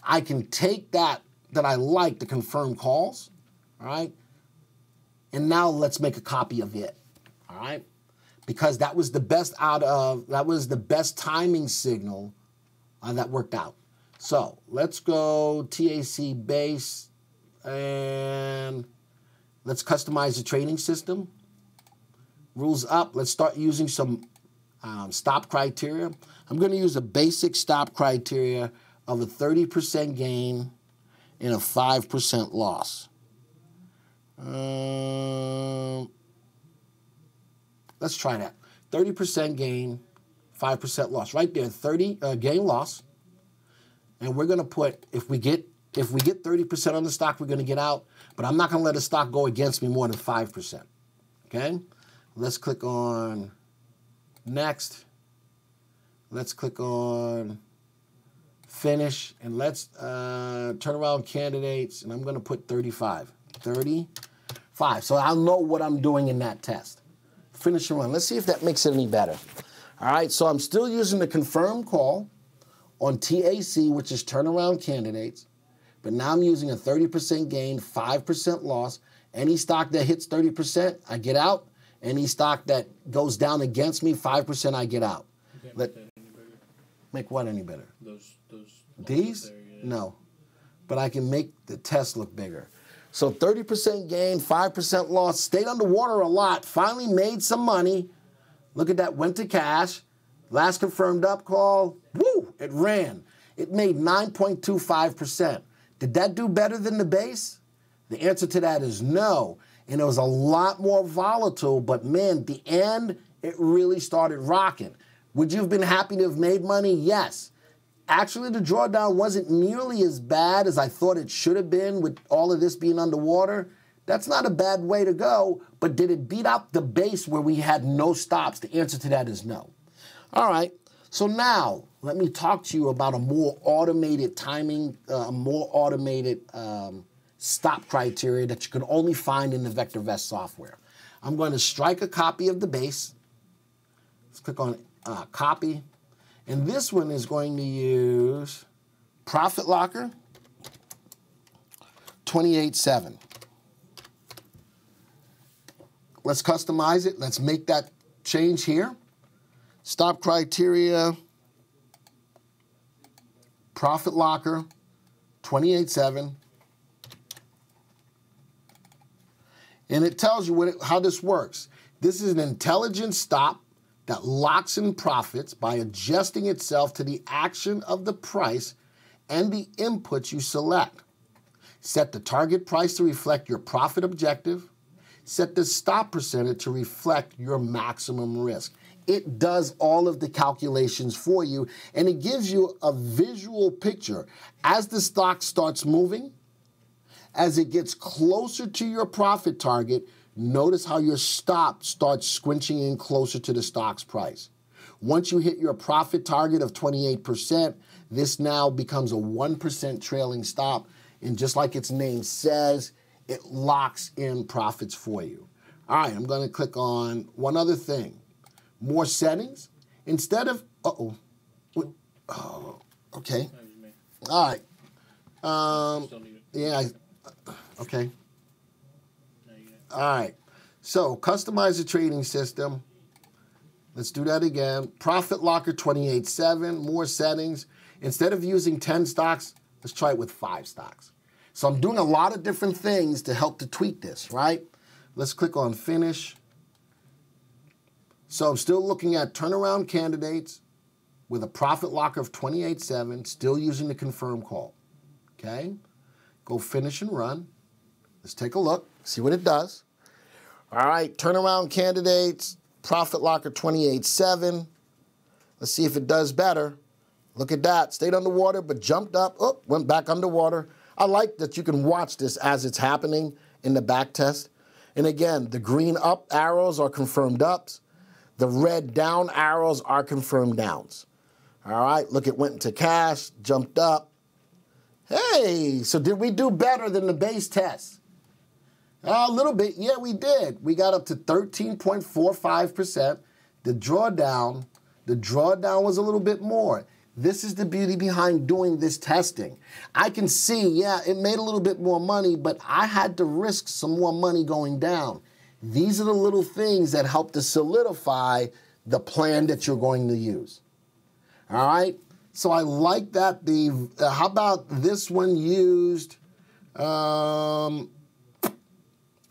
I can take that I like, the confirmed calls, all right, and now let's make a copy of it, all right? Because that was the best timing signal that worked out. So let's go TAC base and let's customize the trading system. Rules up, let's start using some stop criteria. I'm going to use a basic stop criteria of a 30% gain and a 5% loss. Let's try that. 30% gain, 5% loss. Right there, 30 gain loss. And we're going to put, if we get 30% on the stock, we're going to get out. But I'm not going to let a stock go against me more than 5%. Okay? Let's click on next. Let's click on finish. And let's turn around candidates. And I'm going to put 35. 35. So I'll know what I'm doing in that test. Finish and run. Let's see if that makes it any better. All right, so I'm still using the confirmed call on TAC, which is turnaround candidates, but now I'm using a 30% gain, 5% loss. Any stock that hits 30%, I get out. Any stock that goes down against me, 5%, I get out. You can't make that any bigger. Make what any better? These? There, yeah. No, but I can make the test look bigger. So 30% gain, 5% loss, stayed underwater a lot, finally made some money. Look at that, went to cash. Last confirmed up call, woo, it ran. It made 9.25%. Did that do better than the base? The answer to that is no. And it was a lot more volatile, but man, at the end, it really started rocking. Would you have been happy to have made money? Yes. Actually, the drawdown wasn't nearly as bad as I thought it should have been with all of this being underwater. That's not a bad way to go, but did it beat out the base where we had no stops? The answer to that is no. All right, so now let me talk to you about a more automated timing, stop criteria that you can only find in the VectorVest software. I'm going to strike a copy of the base. Let's click on copy. And this one is going to use Profit Locker 28.7. Let's customize it. Let's make that change here. Stop criteria, Profit Locker 28.7. And it tells you how this works. This is an intelligent stop that locks in profits by adjusting itself to the action of the price and the inputs you select. Set the target price to reflect your profit objective. Set the stop percentage to reflect your maximum risk. It does all of the calculations for you, and it gives you a visual picture. As the stock starts moving, as it gets closer to your profit target, notice how your stop starts squinching in closer to the stock's price. Once you hit your profit target of 28%, this now becomes a 1% trailing stop. And just like its name says, it locks in profits for you. All right, I'm going to click on one other thing. More settings. Instead of, oh, okay. All right. Yeah, okay. All right. So, customize the trading system. Let's do that again. Profit Locker 28.7, more settings. Instead of using 10 stocks, let's try it with 5 stocks. So I'm doing a lot of different things to help to tweak this, right? Let's click on Finish. So I'm still looking at turnaround candidates with a Profit Locker of 28.7, still using the confirm call. Okay? Go Finish and Run. Let's take a look, see what it does. All right, turnaround candidates, Profit Locker 28.7. Let's see if it does better. Look at that. Stayed underwater, but jumped up. Oh, went back underwater. I like that you can watch this as it's happening in the back test. And again, the green up arrows are confirmed ups. The red down arrows are confirmed downs. All right, look, it went into cash, jumped up. Hey, so did we do better than the base test? A little bit, yeah, we did. We got up to 13.45%. The drawdown was a little bit more. This is the beauty behind doing this testing. I can see, yeah, it made a little bit more money, but I had to risk some more money going down. These are the little things that help to solidify the plan that you're going to use. All right? So I like that. How about this one used a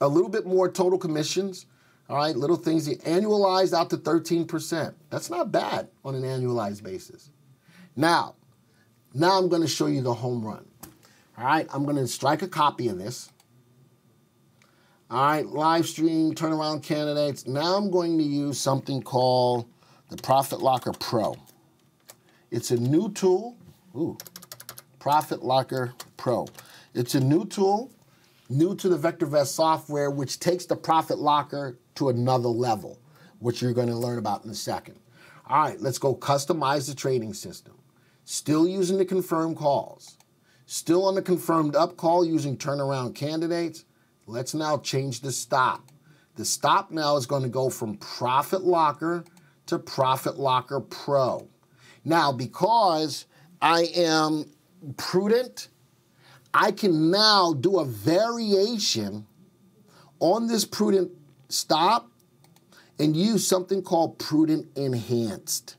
little bit more total commissions? All right, little things. You annualized out to 13%. That's not bad on an annualized basis. Now I'm going to show you the home run. All right, I'm going to strike a copy of this. All right, live stream, turnaround candidates. Now I'm going to use something called the Profit Locker Pro. It's a new tool. Ooh, Profit Locker Pro. It's a new tool, new to the VectorVest software, which takes the Profit Locker to another level, which you're going to learn about in a second. All right, let's go customize the trading system. Still using the confirmed calls. Still on the confirmed up call using turnaround candidates. Let's now change the stop. The stop now is going to go from Profit Locker to Profit Locker Pro. Now, because I am prudent, I can now do a variation on this prudent stop and use something called Prudent Enhanced.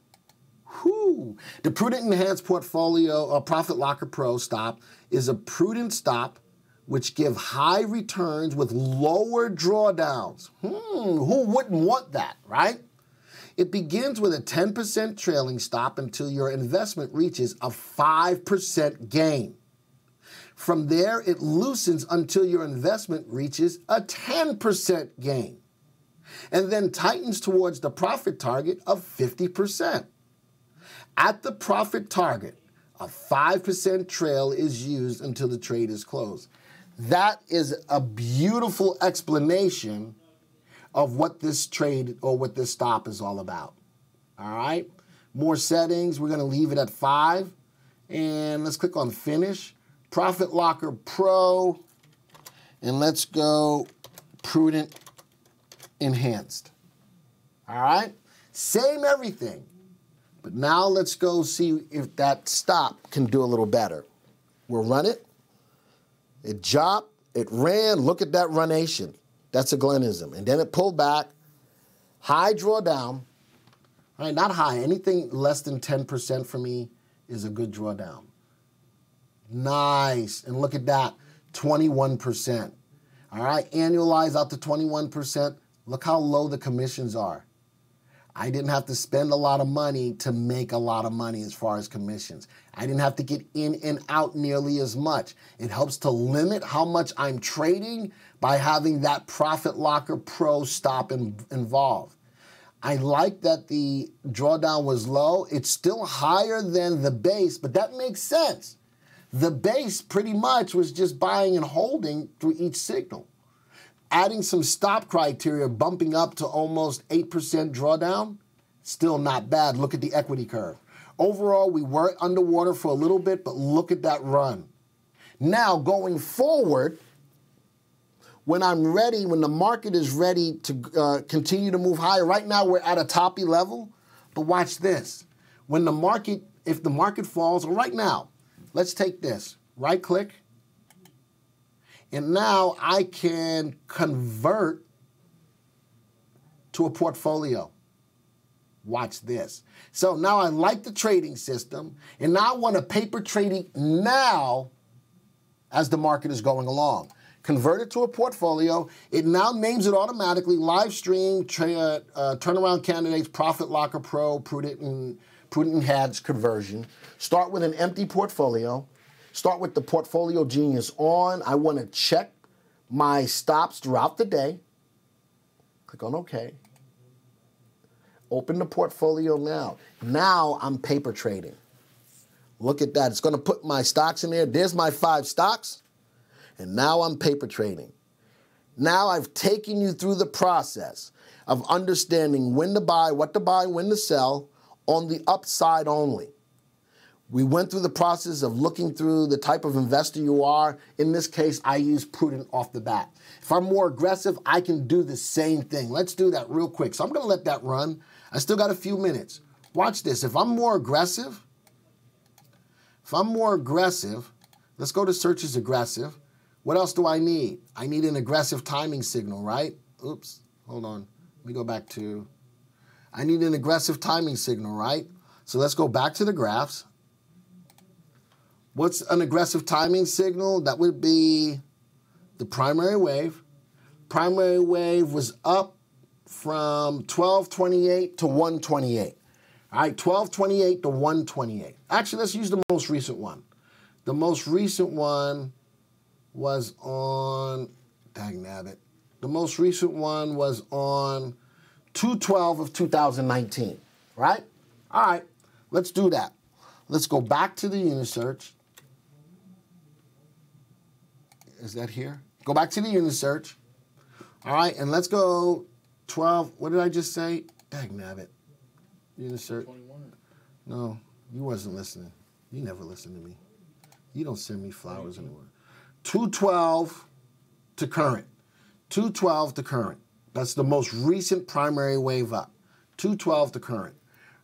Whew. The Prudent Enhanced Portfolio Profit Locker Pro stop is a prudent stop which give high returns with lower drawdowns. Who wouldn't want that, right? It begins with a 10% trailing stop until your investment reaches a 5% gain. From there, it loosens until your investment reaches a 10% gain, and then tightens towards the profit target of 50%. At the profit target, a 5% trail is used until the trade is closed. That is a beautiful explanation of what this trade or what this stop is all about. All right? More settings. We're going to leave it at 5. And let's click on Finish. Profit Locker Pro. And let's go Prudent Enhanced. All right? Same everything. But now let's go see if that stop can do a little better. We'll run it. It dropped. It ran. Look at that runation. That's a Glenism. And then it pulled back. High drawdown. All right, not high. Anything less than 10% for me is a good drawdown. Nice. And look at that. 21%. All right, annualize out to 21%. Look how low the commissions are. I didn't have to spend a lot of money to make a lot of money as far as commissions. I didn't have to get in and out nearly as much. It helps to limit how much I'm trading by having that Profit Locker Pro stop involved. I like that the drawdown was low. It's still higher than the base, but that makes sense. The base pretty much was just buying and holding through each signal. Adding some stop criteria, bumping up to almost 8% drawdown, still not bad. Look at the equity curve. Overall, we were underwater for a little bit, but look at that run. Now, going forward, when I'm ready, when the market is ready to continue to move higher, right now we're at a toppy level, but watch this. When the market, if the market falls, or right now, let's take this, right click, and now I can convert to a portfolio. Watch this. So now I like the trading system, and now I want to paper trading now as the market is going along. Convert it to a portfolio. It now names it automatically, live stream, turnaround candidates, Profit Locker Pro, prudent and hedge conversion. Start with an empty portfolio. Start with the Portfolio Genius on. I want to check my stops throughout the day. Click on OK. Open the portfolio now. Now I'm paper trading. Look at that. It's going to put my stocks in there. There's my 5 stocks. And now I'm paper trading. Now I've taken you through the process of understanding when to buy, when to sell, on the upside only. We went through the process of looking through the type of investor you are. In this case, I use prudent off the bat. If I'm more aggressive, I can do the same thing. Let's do that real quick. So I'm going to let that run. I still got a few minutes. Watch this. If I'm more aggressive, let's go to search as aggressive. What else do I need? I need an aggressive timing signal, right? Oops, hold on. Let me go back to, I need an aggressive timing signal, right? So let's go back to the graphs. What's an aggressive timing signal? That would be the primary wave. Primary wave was up from 1228 to 128. All right, 1228 to 128. Actually, let's use the most recent one. The most recent one was on, dagnabbit. The most recent one was on 2/12 of 2019, right? All right, let's do that. Let's go back to the Unisearch. Is that here? Go back to the Unisearch. All right, and let's go 12. What did I just say? Dagnabbit. Unisearch. 21. No, you wasn't listening. You never listen to me. You don't send me flowers anymore. 212 to current. 212 to current. That's the most recent primary wave up. 212 to current.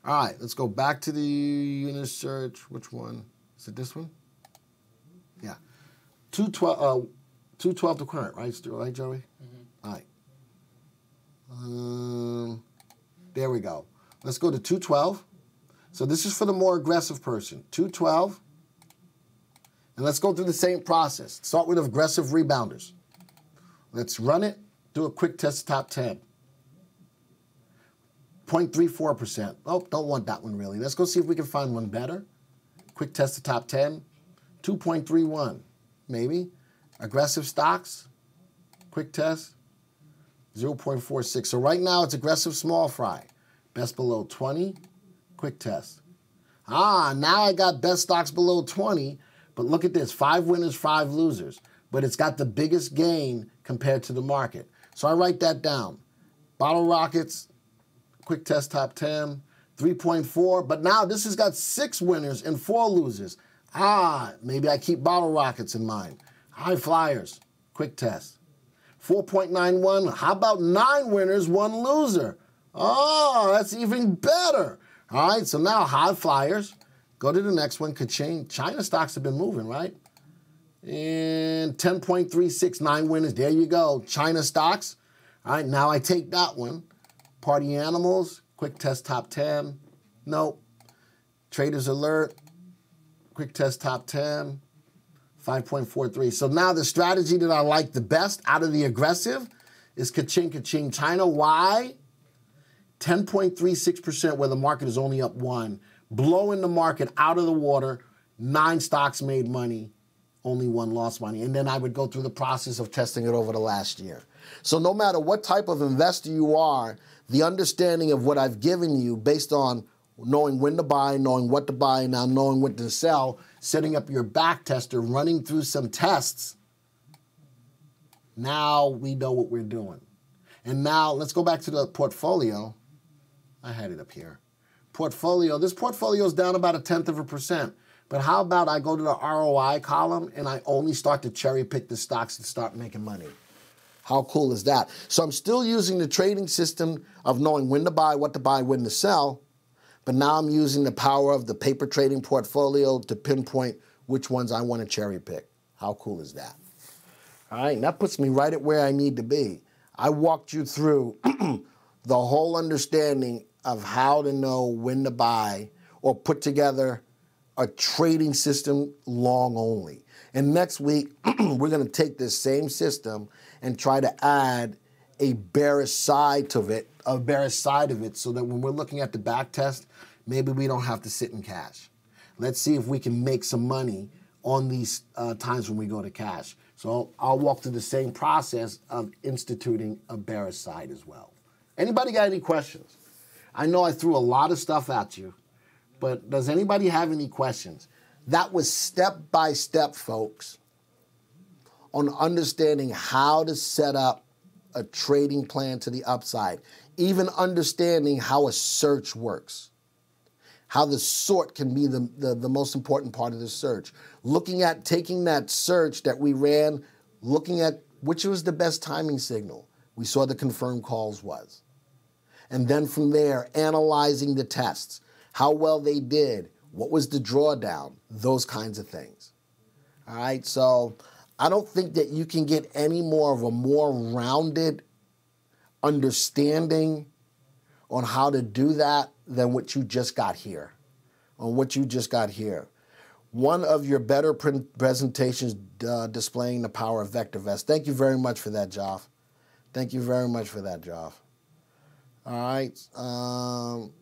All right, let's go back to the Unisearch. Which one? Is it this one? Yeah. 212 to current, right, right, Joey? Mm-hmm. All right. There we go. Let's go to 212. So this is for the more aggressive person. 212. And let's go through the same process. Start with aggressive rebounders. Let's run it. Do a quick test top 10. 0.34%. Oh, don't want that one really. Let's go see if we can find one better. Quick test the top 10. 2.31, maybe. Aggressive stocks. Quick test. 0.46. So right now it's aggressive small fry. Best below 20. Quick test. Now I got best stocks below 20. But look at this, 5 winners, 5 losers. But it's got the biggest gain compared to the market. So I write that down. Bottle Rockets, quick test top 10, 3.4. But now this has got 6 winners and 4 losers. Maybe I keep Bottle Rockets in mind. High Flyers, quick test. 4.91. How about 9 winners, 1 loser? Oh, that's even better. All right, so now High Flyers. Go to the next one, ka-ching. China stocks have been moving, right? And 10.36, 9 winners. There you go. China stocks. All right, now I take that one. Party Animals, quick test top 10. Nope. Traders Alert, quick test top 10. 5.43. So now the strategy that I like the best out of the aggressive is ka-ching, ka-ching. China, why? 10.36% where the market is only up 1. Blowing the market out of the water. 9 stocks made money, only 1 lost money. And then I would go through the process of testing it over the last year. So no matter what type of investor you are, the understanding of what I've given you based on knowing when to buy, knowing what to buy, now knowing what to sell, setting up your back tester, running through some tests, now we know what we're doing. And now let's go back to the portfolio. I had it up here. Portfolio. This portfolio is down about 0.1%. But how about I go to the ROI column and I only start to cherry pick the stocks that start making money? How cool is that? So I'm still using the trading system of knowing when to buy, what to buy, when to sell, but now I'm using the power of the paper trading portfolio to pinpoint which ones I want to cherry pick. How cool is that? All right, and that puts me right at where I need to be. I walked you through the whole understanding of how to know when to buy or put together a trading system long only. And next week, we're going to take this same system and try to add a bearish side of it, so that when we're looking at the back test, maybe we don't have to sit in cash. Let's see if we can make some money on these times when we go to cash. So I'll walk through the same process of instituting a bearish side as well. Anybody got any questions? I know I threw a lot of stuff at you, but does anybody have any questions? That was step by step, folks, on understanding how to set up a trading plan to the upside, even understanding how a search works, how the sort can be the most important part of the search. Looking at taking that search that we ran, looking at which was the best timing signal. We saw the confirmed calls was. And then from there, analyzing the tests, how well they did, what was the drawdown, those kinds of things. All right, so I don't think that you can get any more of a more rounded understanding on how to do that than what you just got here, One of your better presentations displaying the power of VectorVest. Thank you very much for that, Joff. Thank you very much for that, Joff. All right,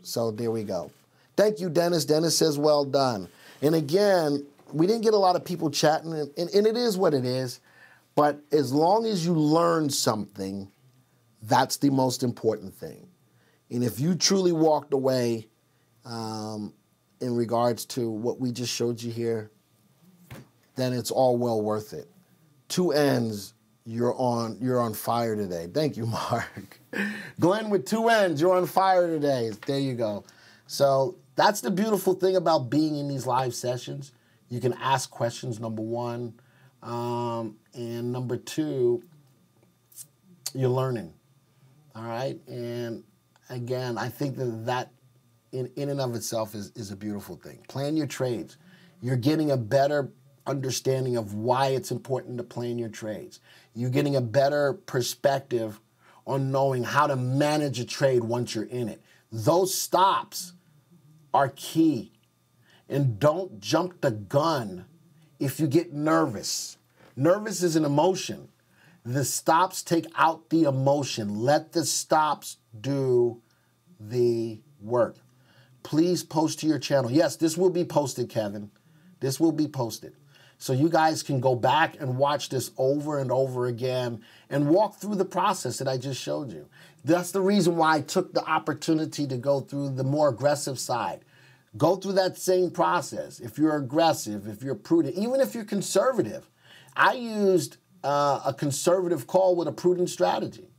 so there we go. Thank you, Dennis. Dennis says, well done. And again, we didn't get a lot of people chatting, and it is what it is. But as long as you learn something, that's the most important thing. And if you truly walked away in regards to what we just showed you here, then it's all well worth it. Two ends, you're on fire today. Thank you, Mark. Glenn with two ends, you're on fire today. There you go. So that's the beautiful thing about being in these live sessions. You can ask questions, number one. And number two, you're learning. All right? And again, I think that in and of itself is a beautiful thing. Plan your trades. You're getting a better understanding of why it's important to plan your trades. You're getting a better perspective on knowing how to manage a trade once you're in it. Those stops are key. And don't jump the gun if you get nervous. Nervous is an emotion. The stops take out the emotion. Let the stops do the work. Please post to your channel. Yes, this will be posted, Kevin. This will be posted. So you guys can go back and watch this over and over again and walk through the process that I just showed you. That's the reason why I took the opportunity to go through the more aggressive side. Go through that same process. If you're aggressive, if you're prudent, even if you're conservative. I used a conservative call with a prudent strategy.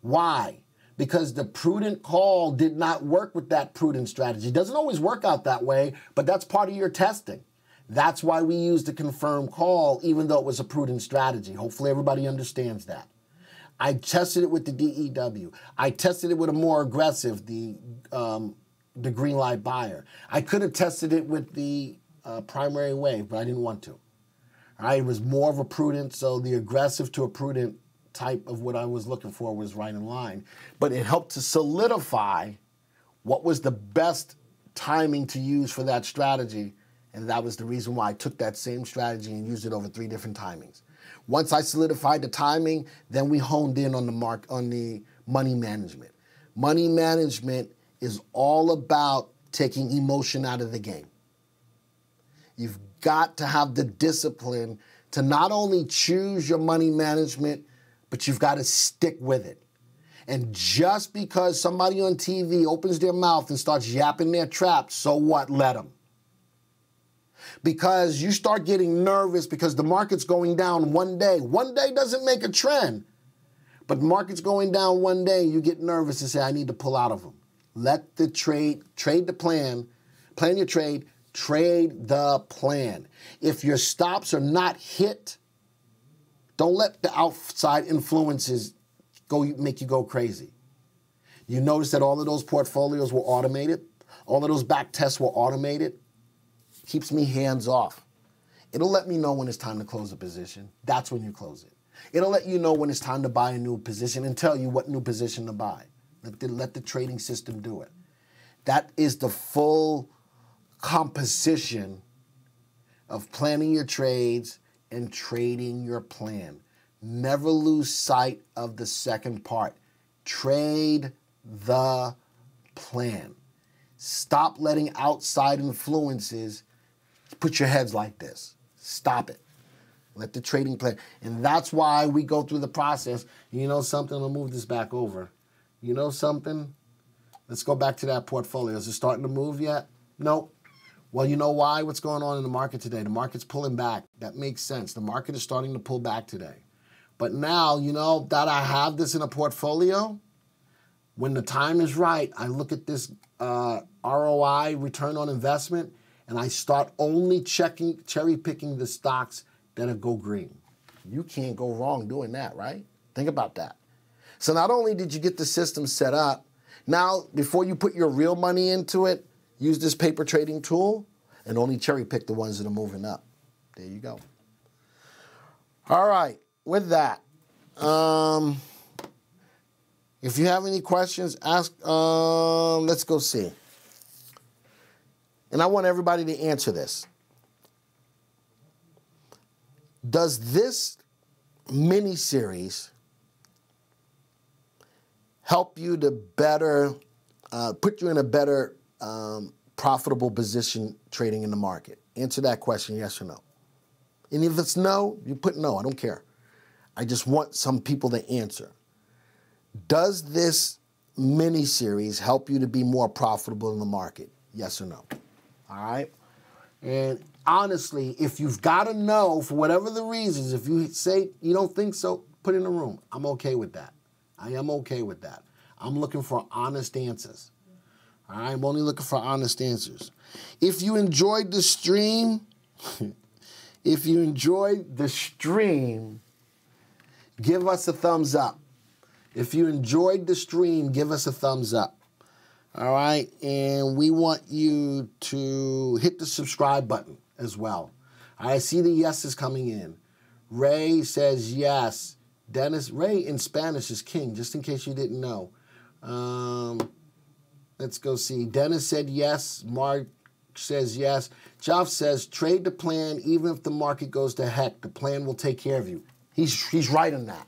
Why? Because the prudent call did not work with that prudent strategy. It doesn't always work out that way, but that's part of your testing. That's why we used a confirmed call, even though it was a prudent strategy. Hopefully everybody understands that. I tested it with the DEW. I tested it with a more aggressive, the green light buyer. I could have tested it with the primary wave, but I didn't want to. All right, it was more of a prudent, so the aggressive to a prudent type of what I was looking for was right in line. But it helped to solidify what was the best timing to use for that strategy, and that was the reason why I took that same strategy and used it over 3 different timings. Once I solidified the timing, then we honed in on the money management. Money management is all about taking emotion out of the game. You've got to have the discipline to not only choose your money management, but you've got to stick with it. And just because somebody on TV opens their mouth and starts yapping their trap, so what? Let them. Because you start getting nervous because the market's going down one day. One day doesn't make a trend. But the market's going down one day, you get nervous and say, I need to pull out of them. Let the trade the plan your trade, trade the plan. If your stops are not hit, Don't let the outside influences make you go crazy. You notice that all of those portfolios were automated. All of those back tests were automated. Keeps me hands off. It'll let me know when it's time to close a position. That's when you close it. It'll let you know when it's time to buy a new position and tell you what new position to buy. Let the trading system do it. That is the full composition of planning your trades and trading your plan. Never lose sight of the second part. Trade the plan. Stop letting outside influences put your heads like this. Stop it. Let the trading plan. And that's why we go through the process. You know something? I'll move this back over. You know something? Let's go back to that portfolio. Is it starting to move yet? Nope. Well, you know why? What's going on in the market today? The market's pulling back. That makes sense. The market is starting to pull back today. But now, you know, that I have this in a portfolio, when the time is right, I look at this ROI, return on investment, and I start only cherry picking the stocks that go green. You can't go wrong doing that, right? Think about that. So not only did you get the system set up, now before you put your real money into it, use this paper trading tool and only cherry pick the ones that are moving up. There you go. All right, with that, if you have any questions, ask, let's go see. And I want everybody to answer this. Does this mini-series help you to better, put you in a better profitable position trading in the market? Answer that question, yes or no. And if it's no, you put no, I don't care. I just want some people to answer. Does this mini-series help you to be more profitable in the market? Yes or no? All right? And honestly, if you've got to know for whatever the reasons, if you say you don't think so, put it in the room. I'm okay with that. I am okay with that. I'm looking for honest answers. All right? I'm only looking for honest answers. If you enjoyed the stream, give us a thumbs up. If you enjoyed the stream, give us a thumbs up. All right? And we want you to hit the subscribe button as well. I see the yeses coming in. Ray says yes. Dennis, Ray in Spanish is king, just in case you didn't know. Let's go see. Dennis said yes. Mark says yes. Jeff says trade the plan even if the market goes to heck. The plan will take care of you. He's right in that.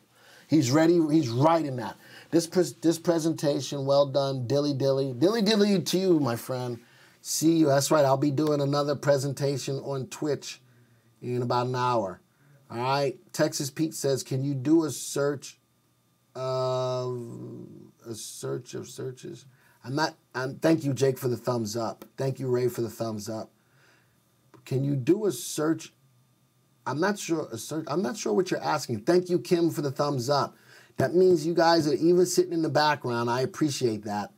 He's ready. He's right in that. This presentation, well done. Dilly dilly. Dilly dilly to you, my friend. See you. That's right. I'll be doing another presentation on Twitch in about an hour. All right. Texas Pete says, can you do a search of searches? Thank you, Jake, for the thumbs up. Thank you, Ray, for the thumbs up. Can you do a search? I'm not sure what you're asking. Thank you, Kim, for the thumbs up. That means you guys are even sitting in the background. I appreciate that.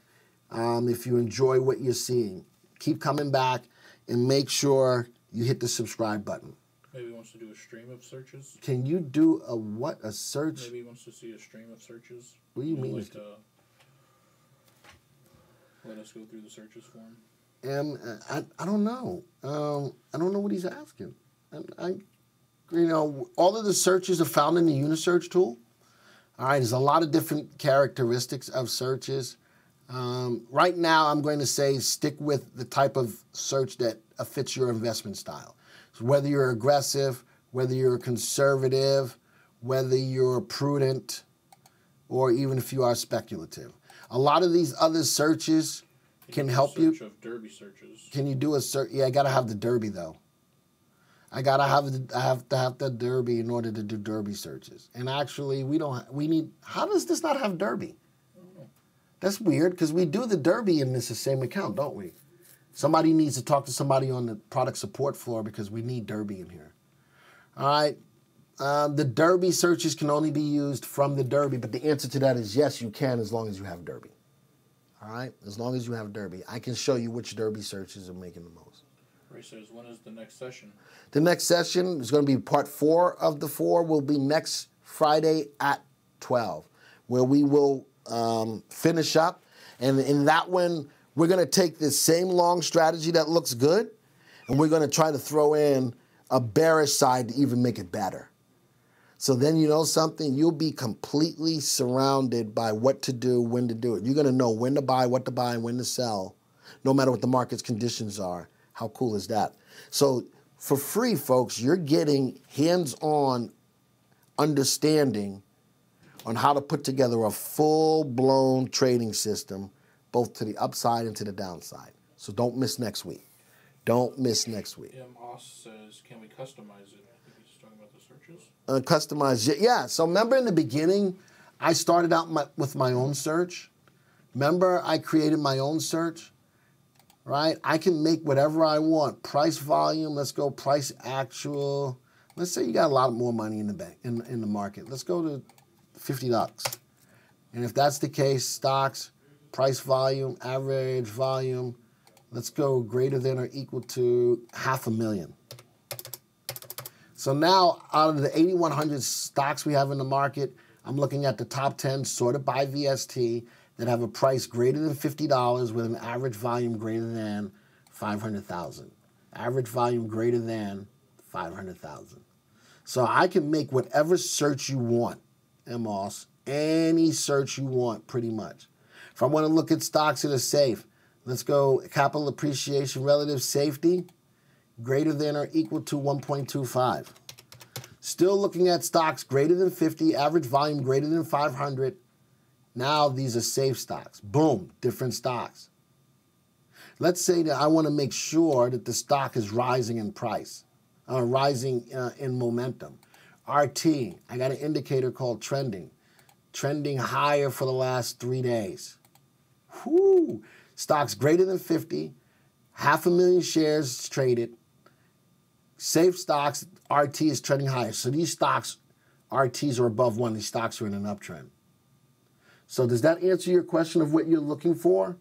If you enjoy what you're seeing, keep coming back and make sure you hit the subscribe button. Maybe he wants to do a stream of searches. Can you do a what? A search? Maybe he wants to see a stream of searches. What do you mean? Like, let us go through the searches for him. I don't know. I don't know what he's asking. All of the searches are found in the Unisearch tool. All right, there's a lot of different characteristics of searches. Right now, I'm going to say stick with the type of search that fits your investment style. So whether you're aggressive, whether you're conservative, whether you're prudent, or even if you are speculative. A lot of these other searches can help you. Search of Derby searches. Can you do a search? Yeah, I got to have the Derby, though. I have to have the Derby in order to do Derby searches. And actually, how does this not have Derby? That's weird, because we do the Derby in this same account, don't we? Somebody needs to talk to somebody on the product support floor because we need Derby in here. All right. The Derby searches can only be used from the Derby, but the answer to that is yes, you can, as long as you have Derby. All right? As long as you have Derby. I can show you which Derby searches are making the most. Ray prices. When is the next session? The next session is going to be part 4 of the 4 will be next Friday at 12, where we will finish up. And in that one, we're going to take this same long strategy that looks good, and we're going to try to throw in a bearish side to even make it better. So then you know something, you'll be completely surrounded by what to do, when to do it. You're going to know when to buy, what to buy, and when to sell, no matter what the market's conditions are. How cool is that? So for free, folks, you're getting hands-on understanding on how to put together a full-blown trading system, both to the upside and to the downside. So don't miss next week. Don't miss next week. Oss says, can we customize it? I think he's talking about the searches. Customize it, yeah. So remember in the beginning, I started out with my own search. Remember I created my own search, right? I can make whatever I want. Price volume, let's go price actual. Let's say you got a lot more money in the bank, in the market. Let's go to $50. And if that's the case, stocks, price volume, average volume, let's go greater than or equal to 500,000. So now out of the 8,100 stocks we have in the market, I'm looking at the top 10 sorted by VST that have a price greater than $50 with an average volume greater than 500,000. Average volume greater than 500,000. So I can make whatever search you want, Moss, any search you want pretty much. If I want to look at stocks that are safe, let's go capital appreciation relative safety, greater than or equal to 1.25. Still looking at stocks greater than 50, average volume greater than 500. Now these are safe stocks. Boom, different stocks. Let's say that I want to make sure that the stock is rising in price, rising in momentum. RT, I got an indicator called trending. Trending higher for the last 3 days. Whoo! Stocks greater than 50, 500,000 shares traded. Safe stocks, RT is trending higher. So these stocks, RTs are above 1. These stocks are in an uptrend. So does that answer your question of what you're looking for?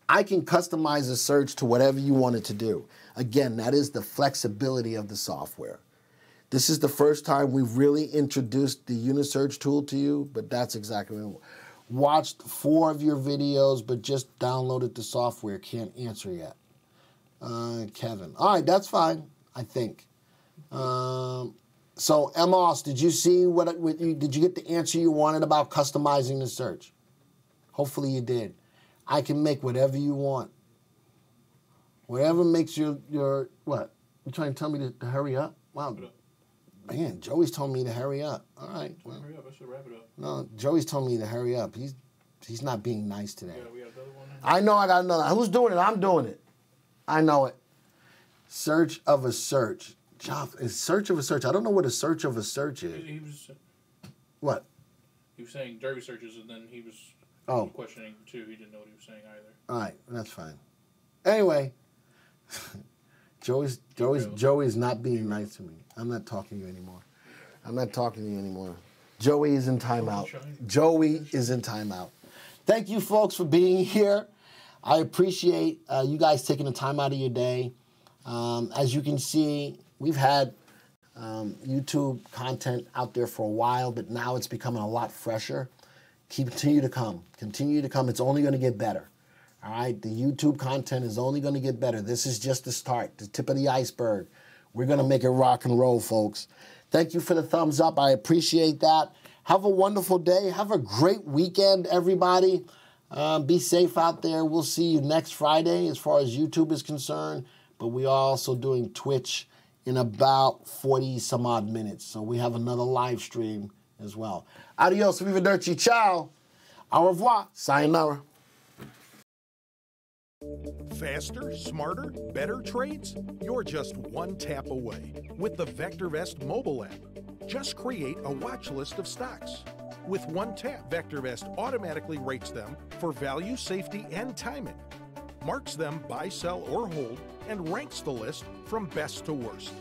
I can customize a search to whatever you want it to do. Again, that is the flexibility of the software. This is the first time we've really introduced the Unisearch tool to you, but that's exactly what I want. Watched 4 of your videos, but just downloaded the software. Can't answer yet. Kevin. All right, that's fine, I think. So, Moss, did you see did you get the answer you wanted about customizing the search? Hopefully you did. I can make whatever you want. Whatever makes your what? You trying to tell me to hurry up? Wow. Man, Joey's told me to hurry up. All right. Well, hurry up. I should wrap it up. No, Joey's told me to hurry up. He's not being nice today. We got another one. I know I got another. Who's doing it? I'm doing it. I know it. Search of a search. Search of a search. I don't know what a search of a search is. He was. What? He was saying Derby searches, and then he was questioning too. He didn't know what he was saying either. All right, that's fine. Anyway, Joey's not being nice to me. I'm not talking to you anymore. I'm not talking to you anymore. Joey is in timeout. Joey is in timeout. Thank you, folks, for being here. I appreciate you guys taking the time out of your day. As you can see, we've had YouTube content out there for a while, but now it's becoming a lot fresher. Continue to come. Continue to come. It's only going to get better. All right? The YouTube content is only going to get better. This is just the start, the tip of the iceberg. We're going to make it rock and roll, folks. Thank you for the thumbs up. I appreciate that. Have a wonderful day. Have a great weekend, everybody. Be safe out there. We'll see you next Friday as far as YouTube is concerned. But we are also doing Twitch in about 40 some odd minutes. So we have another live stream as well. Adios, arrivederci, ciao, au revoir, sayonara. Faster, smarter, better trades? You're just one tap away with the VectorVest mobile app. Just create a watch list of stocks. With one tap, VectorVest automatically rates them for value, safety, and timing, marks them buy, sell, or hold, and ranks the list from best to worst.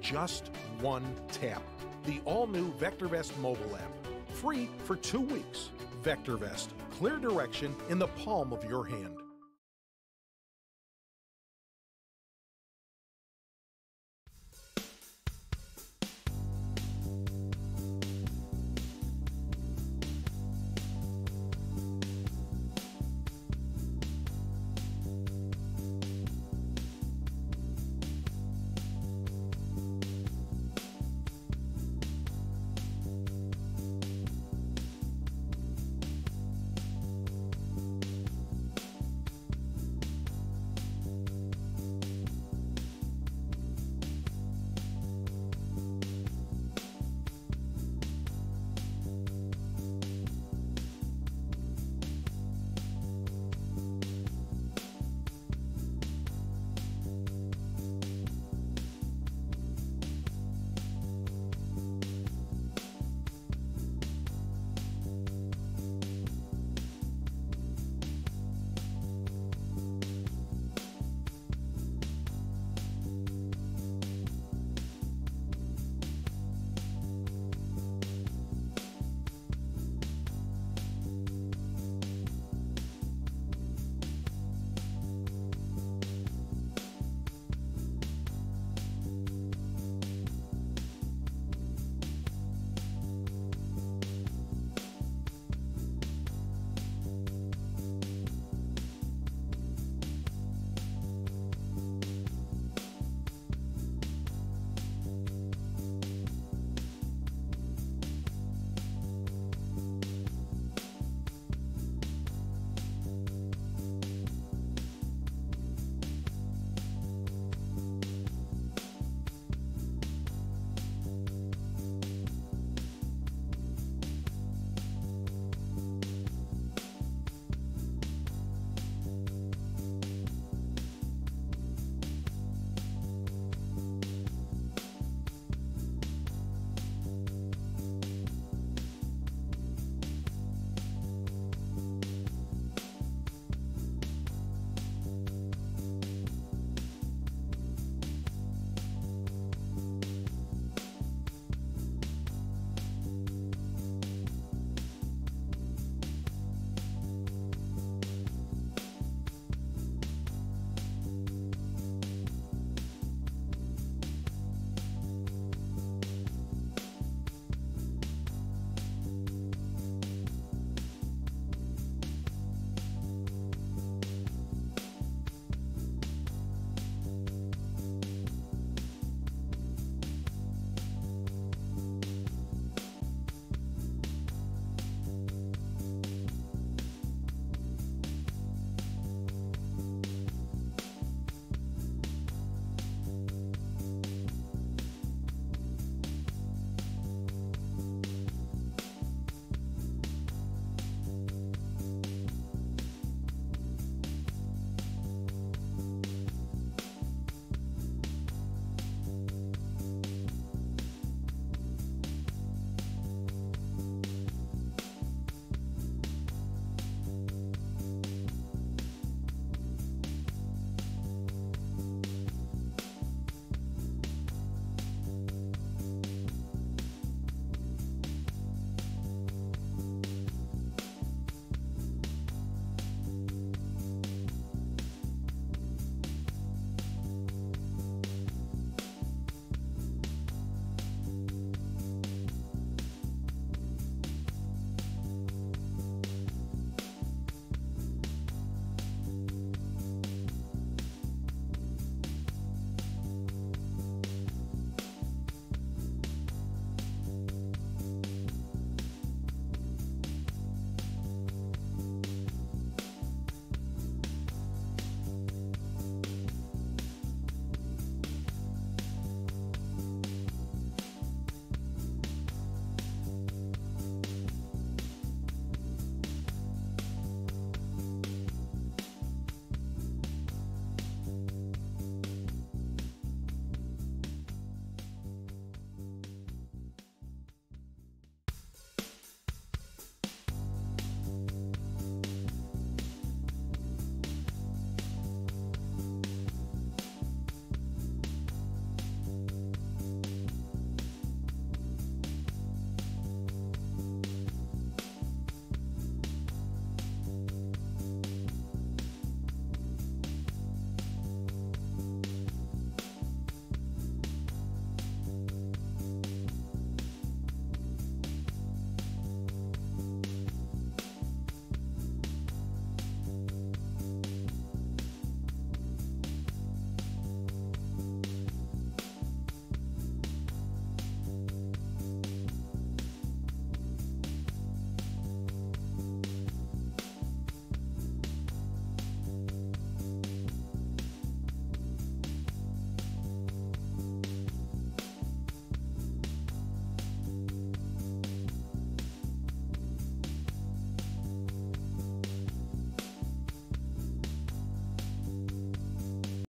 Just one tap. The all-new VectorVest mobile app. Free for 2 weeks. VectorVest. Clear direction in the palm of your hand.